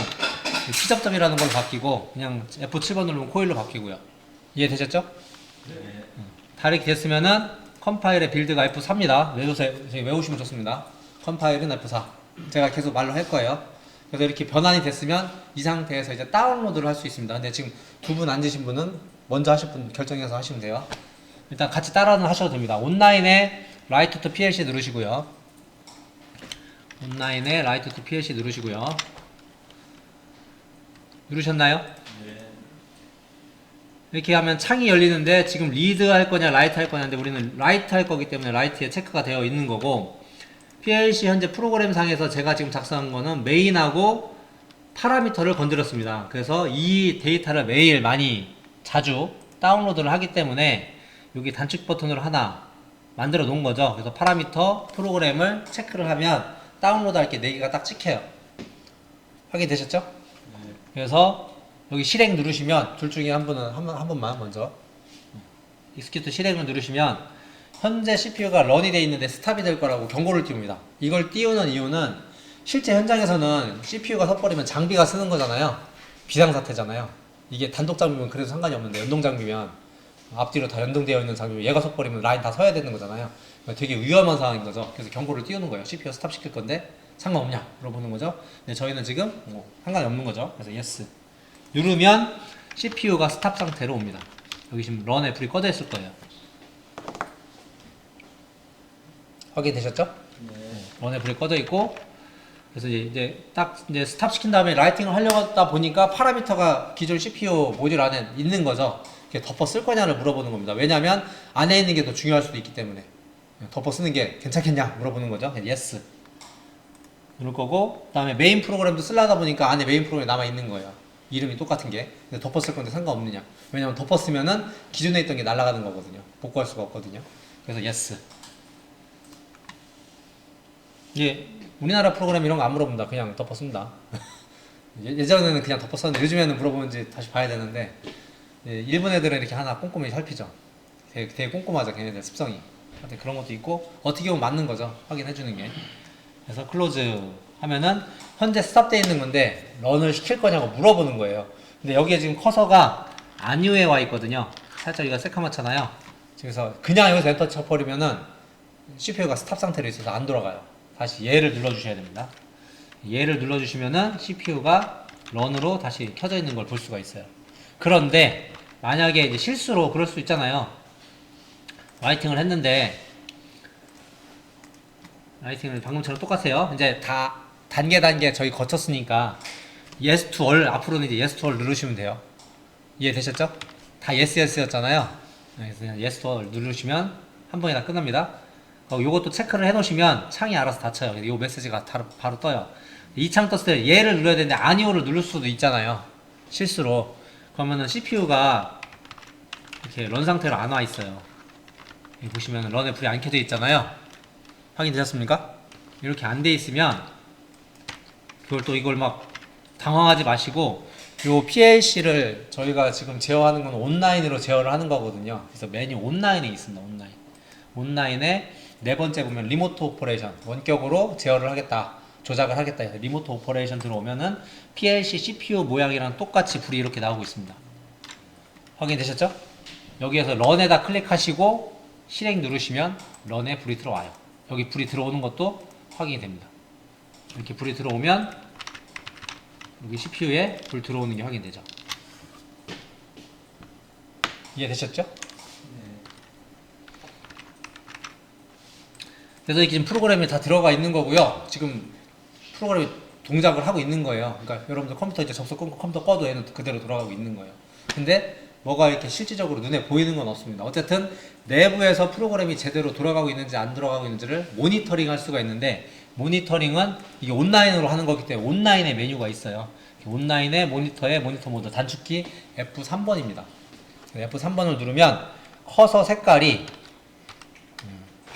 T접점이라는 걸로 바뀌고 그냥 F7번 누르면 코일로 바뀌고요. 이해되셨죠? 네. 다 이렇게 됐으면은 컴파일의 빌드가 F4입니다. 외우시면 좋습니다. 컴파일은 F4. 제가 계속 말로 할 거예요. 그래서 이렇게 변환이 됐으면 이 상태에서 이제 다운로드를 할 수 있습니다. 근데 지금 두 분 앉으신 분은 먼저 하실 분 결정해서 하시면 돼요. 일단 같이 따라는 하셔도 됩니다. 온라인에 Write to PLC 누르시고요. 온라인에 Write to PLC 누르시고요. 누르셨나요? 네. 이렇게 하면 창이 열리는데 지금 리드 할 거냐 라이트 할 거냐인데 우리는 라이트 할 거기 때문에 라이트에 체크가 되어 있는 거고 PLC 현재 프로그램 상에서 제가 지금 작성한 거는 메인하고 파라미터를 건드렸습니다. 그래서 이 데이터를 매일 많이 자주 다운로드를 하기 때문에 여기 단축 버튼으로 하나 만들어 놓은 거죠. 그래서 파라미터 프로그램을 체크를 하면 다운로드 할 게 4개가 딱 찍혀요. 확인되셨죠? 그래서 여기 실행 누르시면 둘 중에 한 분은 한 분만 먼저 execute 실행을 누르시면 현재 CPU가 런이 돼 있는데 스탑이 될 거라고 경고를 띄웁니다. 이걸 띄우는 이유는 실제 현장에서는 CPU가 섣버리면 장비가 쓰는 거잖아요. 비상사태잖아요. 이게 단독 장비면 그래도 상관이 없는데 연동 장비면 앞뒤로 다 연동되어 있는 장비면 얘가 섣버리면 라인 다 서야 되는 거잖아요. 되게 위험한 상황인 거죠. 그래서 경고를 띄우는 거예요. CPU 스탑 시킬 건데 상관없냐 물어보는 거죠. 근데 저희는 지금 뭐 상관이 없는 거죠. 그래서 yes 누르면 CPU가 스탑 상태로 옵니다. 여기 지금 런에 불이 꺼져 있을 거예요. 확인되셨죠? 네. 런에 불이 꺼져 있고 그래서 이제 딱 이제 스탑 시킨 다음에 라이팅을 하려고 하다 보니까 파라미터가 기존 CPU 모듈 안에 있는 거죠. 덮어 쓸 거냐를 물어보는 겁니다. 왜냐면 안에 있는 게 더 중요할 수도 있기 때문에 덮어 쓰는 게 괜찮겠냐 물어보는 거죠. yes 누를 거고 그 다음에 메인 프로그램도 쓰려다 보니까 안에 메인 프로그램이 남아 있는 거예요. 이름이 똑같은 게. 근데 덮어 쓸 건데 상관없느냐. 왜냐면 덮어 쓰면은 기존에 있던 게 날아가는 거거든요. 복구할 수가 없거든요. 그래서 yes. 예, 우리나라 프로그램 이런 거 안 물어본다. 그냥 덮어 쓴다. 예전에는 그냥 덮어 썼는데 요즘에는 물어보는지 다시 봐야 되는데 예, 일본 애들은 이렇게 하나 꼼꼼히 살피죠. 되게 꼼꼼하죠. 걔네들 습성이. 근데 그런 것도 있고 어떻게 보면 맞는 거죠. 확인해 주는 게. 그래서 클로즈 하면은 현재 스탑되어 있는 건데 런을 시킬 거냐고 물어보는 거예요. 근데 여기에 지금 커서가 안유에 와 있거든요. 살짝 이거 새카맣잖아요. 그래서 그냥 여기서 엔터 쳐버리면은 CPU가 스탑 상태로 있어서 안 돌아가요. 다시 얘를 눌러주셔야 됩니다. 얘를 눌러주시면은 CPU가 런으로 다시 켜져 있는 걸 볼 수가 있어요. 그런데 만약에 이제 실수로 그럴 수 있잖아요. 라이팅을 했는데 라이팅을 방금처럼 똑같아요. 이제 다 단계 저희 거쳤으니까 yes to all 앞으로는 이제 yes to all 누르시면 돼요. 이해되셨죠? 다 yes 였잖아요. 그래서 그냥 yes to all 누르시면 한 번에 다 끝납니다. 요것도 체크를 해 놓으시면 창이 알아서 닫혀요. 이 메시지가 바로 떠요. 이 창 떴을 때 얘를 눌러야 되는데 아니오를 누를 수도 있잖아요. 실수로. 그러면은 CPU가 이렇게 런 상태로 안 와 있어요. 여기 보시면 런에 불이 안 켜져 있잖아요. 확인되셨습니까? 이렇게 안 돼 있으면 이걸 막 당황하지 마시고 요 PLC를 저희가 지금 제어하는 건 온라인으로 제어를 하는 거거든요. 그래서 메뉴 온라인에 있습니다. 온라인에 네 번째 보면 리모트 오퍼레이션 원격으로 제어를 하겠다 조작을 하겠다 해서 리모트 오퍼레이션 들어오면은 PLC CPU 모양이랑 똑같이 불이 이렇게 나오고 있습니다. 확인되셨죠? 여기에서 런에다 클릭하시고 실행 누르시면 런에 불이 들어와요. 여기 불이 들어오는 것도 확인이 됩니다. 이렇게 불이 들어오면 여기 CPU에 불 들어오는 게 확인되죠. 이해되셨죠? 그래서 이렇게 지금 프로그램이 다 들어가 있는 거고요. 지금 프로그램이 동작을 하고 있는 거예요. 그러니까 여러분들 컴퓨터 이제 접속 끊고 컴퓨터 꺼도 얘는 그대로 돌아가고 있는 거예요. 근데 뭐가 이렇게 실질적으로 눈에 보이는 건 없습니다. 어쨌든 내부에서 프로그램이 제대로 돌아가고 있는지 안 돌아가고 있는지를 모니터링 할 수가 있는데 모니터링은 이게 온라인으로 하는 거기 때문에 온라인에 메뉴가 있어요. 온라인에 모니터에 모니터 모드 단축키 F3번입니다. F3번을 누르면 커서 색깔이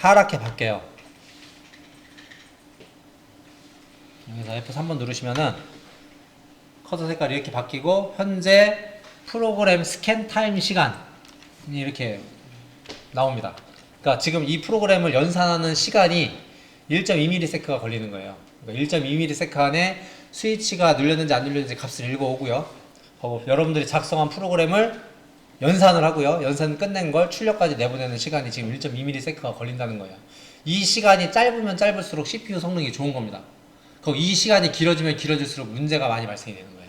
파랗게 바뀌어요. 여기서 F3번 누르시면은 커서 색깔이 이렇게 바뀌고 현재 프로그램 스캔 타임 시간이 이렇게 나옵니다. 그러니까 지금 이 프로그램을 연산하는 시간이 1.2ms가 걸리는 거예요. 그러니까 1.2ms 안에 스위치가 눌렸는지 안 눌렸는지 값을 읽어오고요. 여러분들이 작성한 프로그램을 연산을 하고요. 연산 끝낸 걸 출력까지 내보내는 시간이 지금 1.2ms가 걸린다는 거예요. 이 시간이 짧으면 짧을수록 CPU 성능이 좋은 겁니다. 이 시간이 길어지면 길어질수록 문제가 많이 발생이 되는 거예요.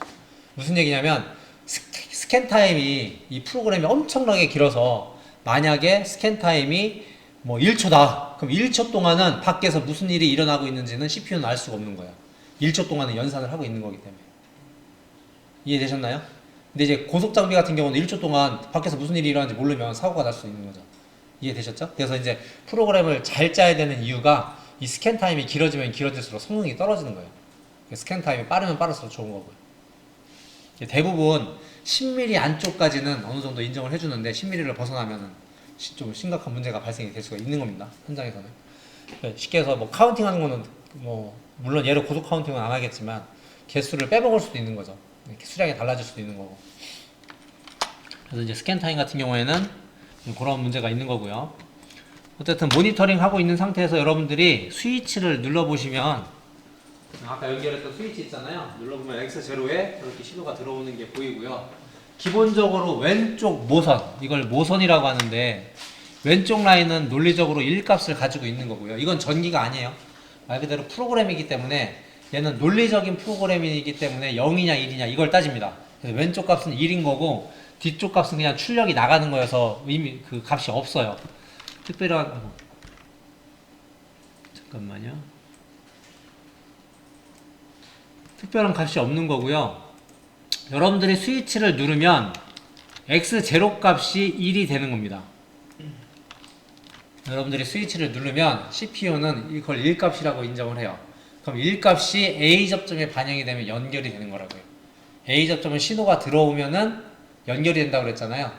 무슨 얘기냐면 스캔 타임이 이 프로그램이 엄청나게 길어서 만약에 스캔 타임이 뭐 1초다. 그럼 1초 동안은 밖에서 무슨 일이 일어나고 있는지는 CPU는 알 수가 없는 거예요. 1초 동안은 연산을 하고 있는 거기 때문에. 이해되셨나요? 근데 이제 고속장비 같은 경우는 1초 동안 밖에서 무슨 일이 일어나는지 모르면 사고가 날 수 있는 거죠. 이해되셨죠? 그래서 이제 프로그램을 잘 짜야 되는 이유가 이 스캔 타임이 길어지면 길어질수록 성능이 떨어지는 거예요. 스캔 타임이 빠르면 빠를수록 좋은 거고요. 대부분 10mm 안쪽까지는 어느 정도 인정을 해주는데 10mm를 벗어나면 좀 심각한 문제가 발생이 될 수가 있는 겁니다. 현장에서는. 쉽게 해서 뭐 카운팅 하는 거는 뭐 물론 얘를 고속 카운팅은 안 하겠지만 개수를 빼먹을 수도 있는 거죠. 이렇게 수량이 달라질 수도 있는 거고. 그래서 이제 스캔 타임 같은 경우에는 그런 문제가 있는 거고요. 어쨌든 모니터링 하고 있는 상태에서 여러분들이 스위치를 눌러보시면 아까 연결했던 스위치 있잖아요. 눌러보면 X0에 이렇게 신호가 들어오는 게 보이고요. 기본적으로 왼쪽 모선, 이걸 모선이라고 하는데 왼쪽 라인은 논리적으로 1값을 가지고 있는 거고요. 이건 전기가 아니에요. 말 그대로 프로그램이기 때문에 얘는 논리적인 프로그램이기 때문에 0이냐 1이냐 이걸 따집니다. 그래서 왼쪽 값은 1인 거고 뒤쪽 값은 그냥 출력이 나가는 거여서 의미 그 값이 없어요. 특별한 잠깐만요. 특별한 값이 없는 거고요. 여러분들이 스위치를 누르면 X0 값이 1이 되는 겁니다. 여러분들이 스위치를 누르면 CPU는 이걸 1값이라고 인정을 해요. 그럼 1값이 A 접점에 반영이 되면 연결이 되는 거라고요. A 접점은 신호가 들어오면은 연결이 된다고 그랬잖아요.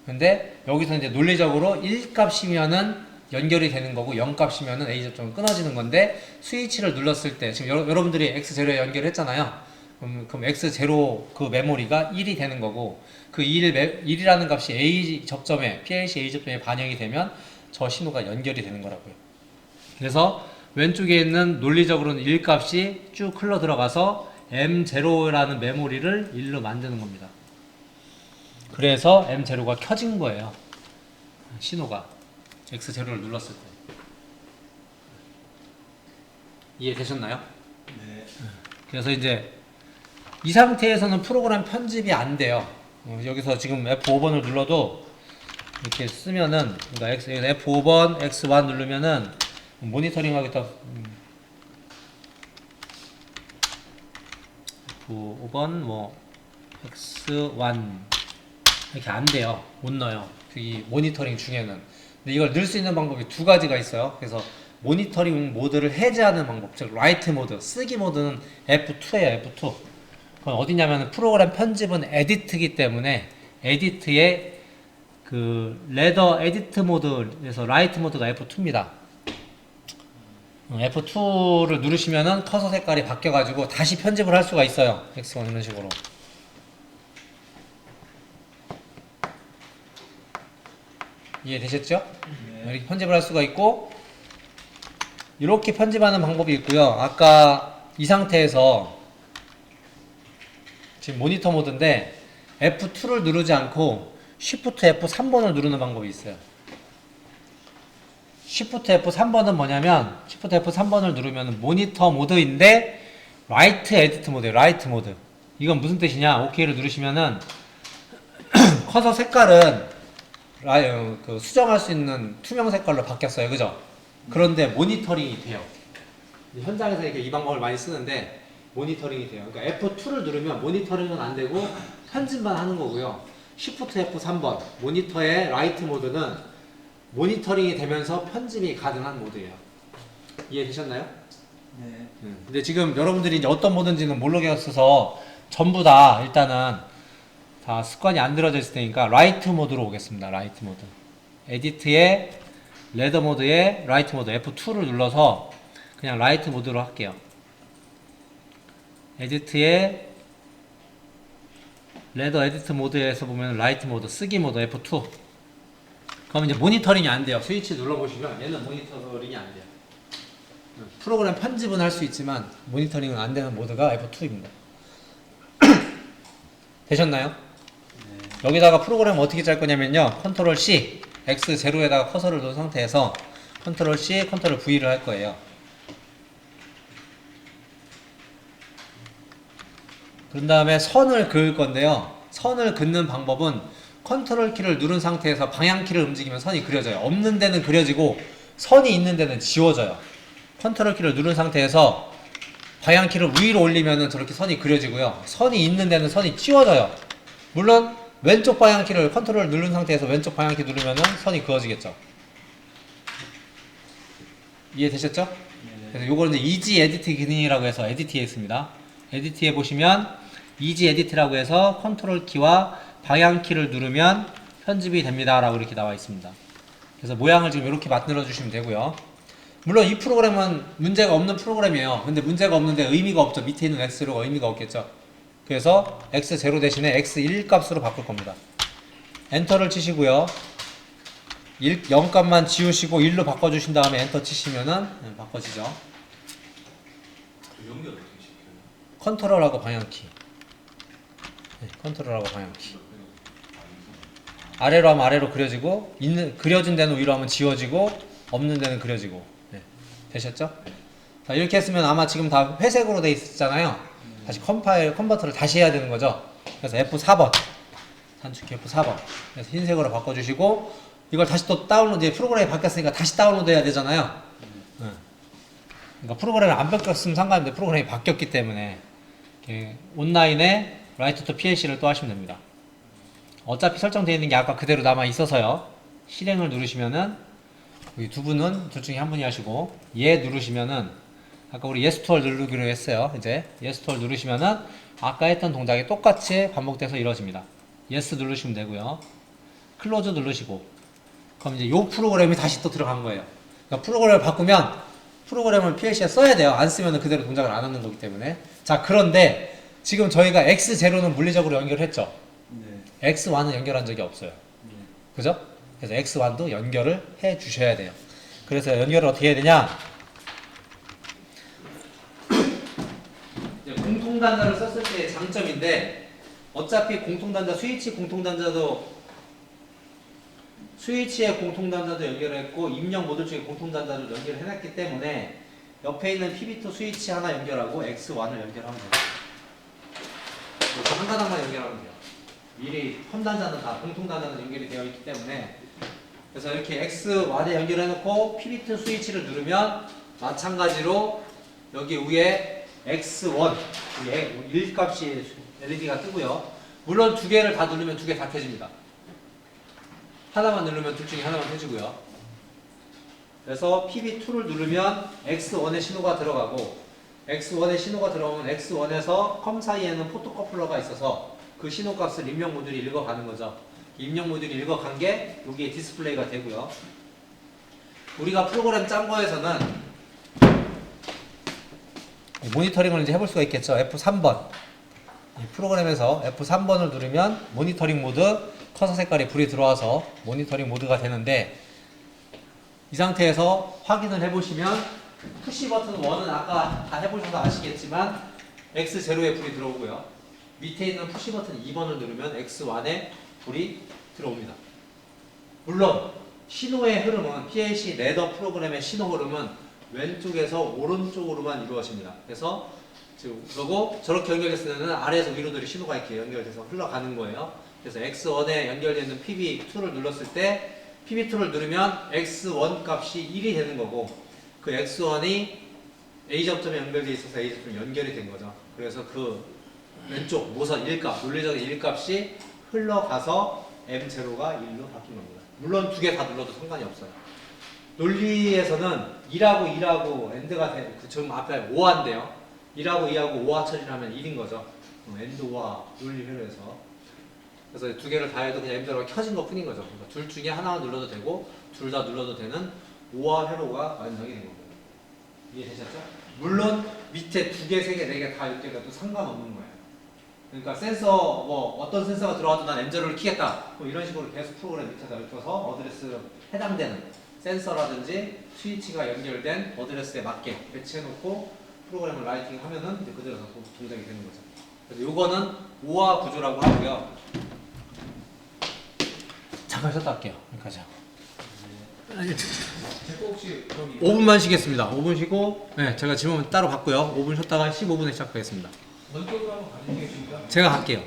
근데 여기서 이제 논리적으로 1값이면은 연결이 되는 거고 0값이면은 A 접점은 끊어지는 건데 스위치를 눌렀을 때 지금 여러분들이 X0에 연결했잖아요. 그럼 X0 그 메모리가 1이 되는 거고 그 1이라는 값이 A 접점에 PLC A 접점에 반영이 되면 저 신호가 연결이 되는 거라고요. 그래서 왼쪽에 있는 논리적으로는 1값이 쭉 흘러 들어가서 M0라는 메모리를 1로 만드는 겁니다. 그래서 M0가 켜진 거예요. 신호가 X0를 눌렀을 때. 이해되셨나요? 네. 그래서 이제 이 상태에서는 프로그램 편집이 안 돼요. 여기서 지금 F5번을 눌러도 이렇게 쓰면은 그러니까 F5번 X1 누르면은 모니터링 하겠다. F5번 뭐 X1 이렇게 안 돼요. 못 넣어요. 이 모니터링 중에는. 근데 이걸 넣을 수 있는 방법이 두 가지가 있어요. 그래서 모니터링 모드를 해제하는 방법, 즉 라이트 모드, 쓰기 모드는 F2예요. F2. 그건 어디냐면 프로그램 편집은 에디트이기 때문에 에디트의 그 레더 에디트 모드에서 라이트 모드가 F2입니다. F2를 누르시면은 커서 색깔이 바뀌어가지고 다시 편집을 할 수가 있어요. X1 이런 식으로. 이해되셨죠? 네. 이렇게 편집을 할 수가 있고 이렇게 편집하는 방법이 있고요. 아까 이 상태에서 지금 모니터 모드인데 F2를 누르지 않고 Shift F3번을 누르는 방법이 있어요. Shift F3번은 뭐냐면 Shift F3번을 누르면 모니터 모드인데 라이트 에디트 모드예요. 라이트 모드. 이건 무슨 뜻이냐? OK를 누르시면은 커서 색깔은 그 수정할 수 있는 투명 색깔로 바뀌었어요. 그죠? 그런데 모니터링이 돼요. 현장에서 이렇게 이 방법을 많이 쓰는데 모니터링이 돼요. 그러니까 F2를 누르면 모니터링은 안 되고 편집만 하는 거고요. Shift F3번 모니터의 라이트 모드는 모니터링이 되면서 편집이 가능한 모드예요. 이해되셨나요? 네. 근데 지금 여러분들이 이제 어떤 모드인지는 모르겠어서 전부 다 일단은 다 습관이 안 들어져 있을 테니까 라이트 모드로 오겠습니다. 라이트 모드. 에디트의 레더 모드의 라이트 모드 F2를 눌러서 그냥 라이트 모드로 할게요. 에디트의 레더 에디트 모드에서 보면 라이트 모드, 쓰기 모드 F2. 그럼 이제 모니터링이 안 돼요. 스위치 눌러보시면 얘는 모니터링이 안 돼요. 프로그램 편집은 할 수 있지만 모니터링은 안 되는 모드가 F2입니다. 되셨나요? 네. 여기다가 프로그램 어떻게 짤 거냐면요. 컨트롤 C, X0에다가 커서를 놓은 상태에서 컨트롤 C, 컨트롤 V를 할 거예요. 그런 다음에 선을 그을 건데요. 선을 긋는 방법은 컨트롤 키를 누른 상태에서 방향 키를 움직이면 선이 그려져요. 없는 데는 그려지고 선이 있는 데는 지워져요. 컨트롤 키를 누른 상태에서 방향 키를 위로 올리면은 저렇게 선이 그려지고요. 선이 있는 데는 선이 지워져요. 물론 왼쪽 방향 키를 컨트롤 누른 상태에서 왼쪽 방향 키 누르면은 선이 그어지겠죠. 이해되셨죠? 네. 그래서 요거는 이제 이지 에디트 기능이라고 해서 에디트에 있습니다. 에디트에 보시면 이지 에디트라고 해서 컨트롤 키와 방향 키를 누르면 편집이 됩니다 라고 이렇게 나와 있습니다. 그래서 모양을 지금 이렇게 만들어 주시면 되고요. 물론 이 프로그램은 문제가 없는 프로그램이에요. 근데 문제가 없는데 의미가 없죠. 밑에 있는 X로가 의미가 없겠죠. 그래서 x0 대신에 x1 값으로 바꿀 겁니다. 엔터를 치시고요. 0 값만 지우시고 1로 바꿔주신 다음에 엔터 치시면은 바꿔지죠. 연결 어떻게 시켜요? 컨트롤하고 방향키. 컨트롤하고 방향키. 아래로 하면 아래로 그려지고 그려진 데는 위로 하면 지워지고 없는 데는 그려지고. 되셨죠? 자, 이렇게 했으면 아마 지금 다 회색으로 돼 있었잖아요. 다시 컨버터를 다시 해야 되는 거죠. 그래서 F4번 단축키 F4번 그래서 흰색으로 바꿔주시고 이걸 다시 또 다운로드, 프로그램이 바뀌었으니까 다시 다운로드 해야 되잖아요. 그러니까 프로그램이 안 바뀌었으면 상관없는데 프로그램이 바뀌었기 때문에 온라인에 라이트 투 PLC를 또 하시면 됩니다. 어차피 설정되어 있는 게 아까 그대로 남아 있어서요. 실행을 누르시면은 여기 두 분은 둘 중에 한 분이 하시고 얘 누르시면은 아까 우리 yes to all 누르기로 했어요. 이제 yes to all 누르시면은 아까 했던 동작이 똑같이 반복돼서 이루어집니다. yes 누르시면 되고요. close 누르시고 그럼 이제 요 프로그램이 다시 또 들어간 거예요. 그러니까 프로그램을 바꾸면 프로그램을 PLC에 써야 돼요. 안 쓰면 그대로 동작을 안 하는 거기 때문에. 자, 그런데 지금 저희가 X0는 물리적으로 연결했죠. 네. X1은 연결한 적이 없어요. 그죠? 그래서 X1도 연결을 해 주셔야 돼요. 그래서 연결을 어떻게 해야 되냐? 공통단자를 썼을 때의 장점인데 어차피 공통단자 스위치의 공통단자도 연결했고 입력 모듈 쪽에 공통단자도 연결을 해놨기 때문에 옆에 있는 PB2 스위치 하나 연결하고 X1을 연결하면 돼요. 한 가닥만 연결하면 돼요. 미리 험단자는 다 공통단자는 연결이 되어 있기 때문에 그래서 이렇게 X1에 연결해놓고 PB2 스위치를 누르면 마찬가지로 여기 위에 X1 1값이 LED가 뜨고요. 물론 두 개를 다 누르면 두 개 다 켜집니다. 하나만 누르면 둘 중에 하나만 켜지고요. 그래서 PB2를 누르면 X1의 신호가 들어가고 X1의 신호가 들어오면 X1에서 컴 사이에는 포토커플러가 있어서 그 신호값을 입력 모듈이 읽어가는 거죠. 입력 모듈이 읽어간 게 여기에 디스플레이가 되고요. 우리가 프로그램 짠 거에서는 모니터링을 이제 해볼 수가 있겠죠. F3번 프로그램에서 F3번을 누르면 모니터링 모드 커서 색깔이 불이 들어와서 모니터링 모드가 되는데 이 상태에서 확인을 해보시면 푸시 버튼 1은 아까 다 해보셔서 아시겠지만 X0에 불이 들어오고요. 밑에 있는 푸시 버튼 2번을 누르면 X1에 불이 들어옵니다. 물론 신호의 흐름은 PLC 레더 프로그램의 신호 흐름은 왼쪽에서 오른쪽으로만 이루어집니다. 그래서 그리고 저렇게 연결됐을 때는 아래에서 위로들이 신호가 이렇게 연결돼서 흘러가는 거예요. 그래서 X1에 연결되는 PB2를 눌렀을 때 PB2를 누르면 X1 값이 1이 되는 거고 그 X1이 A 접점에 연결되어 있어서 A 접점에 연결이 된 거죠. 그래서 그 왼쪽 모선 1값, 논리적인 1값이 흘러가서 M0가 1로 바뀐 겁니다. 물론 두 개 다 눌러도 상관이 없어요. 논리에서는 1하고 2하고 AND가 돼, 좀 앞에 5화인데요. 1하고 2하고 5화 처리를 하면 1인 거죠. AND 5화 논리 회로에서. 그래서 두 개를 다 해도 그냥 M0가 켜진 것 뿐인 거죠. 그러니까 둘 중에 하나만 눌러도 되고 둘 다 눌러도 되는 5화 회로가 완성이 된 겁니다. 이해되셨죠? 물론 밑에 두 개, 세 개, 네 개 다 연결해도 상관없는 거예요. 그러니까 센서 뭐 어떤 센서가 들어와도 난 M0를 키겠다. 뭐 이런 식으로 계속 프로그램 밑에다 읽어서 어드레스 해당되는 센서라든지 스위치가 연결된 어드레스에 맞게 배치해놓고 프로그램을 라이팅하면은 이제 그대로 동작이 되는 거죠. 그래서 요거는 5화 구조라고 하고요. 잠깐 쉬었다 할게요. 여기까지요. 제거 혹시 그럼 5분만 쉬겠습니다. 5분 쉬고, 네, 제가 질문 따로 받고요. 5분 쉬었다가 15분에 시작하겠습니다. 원격으로 한번 가르치겠습니다. 제가 갈게요.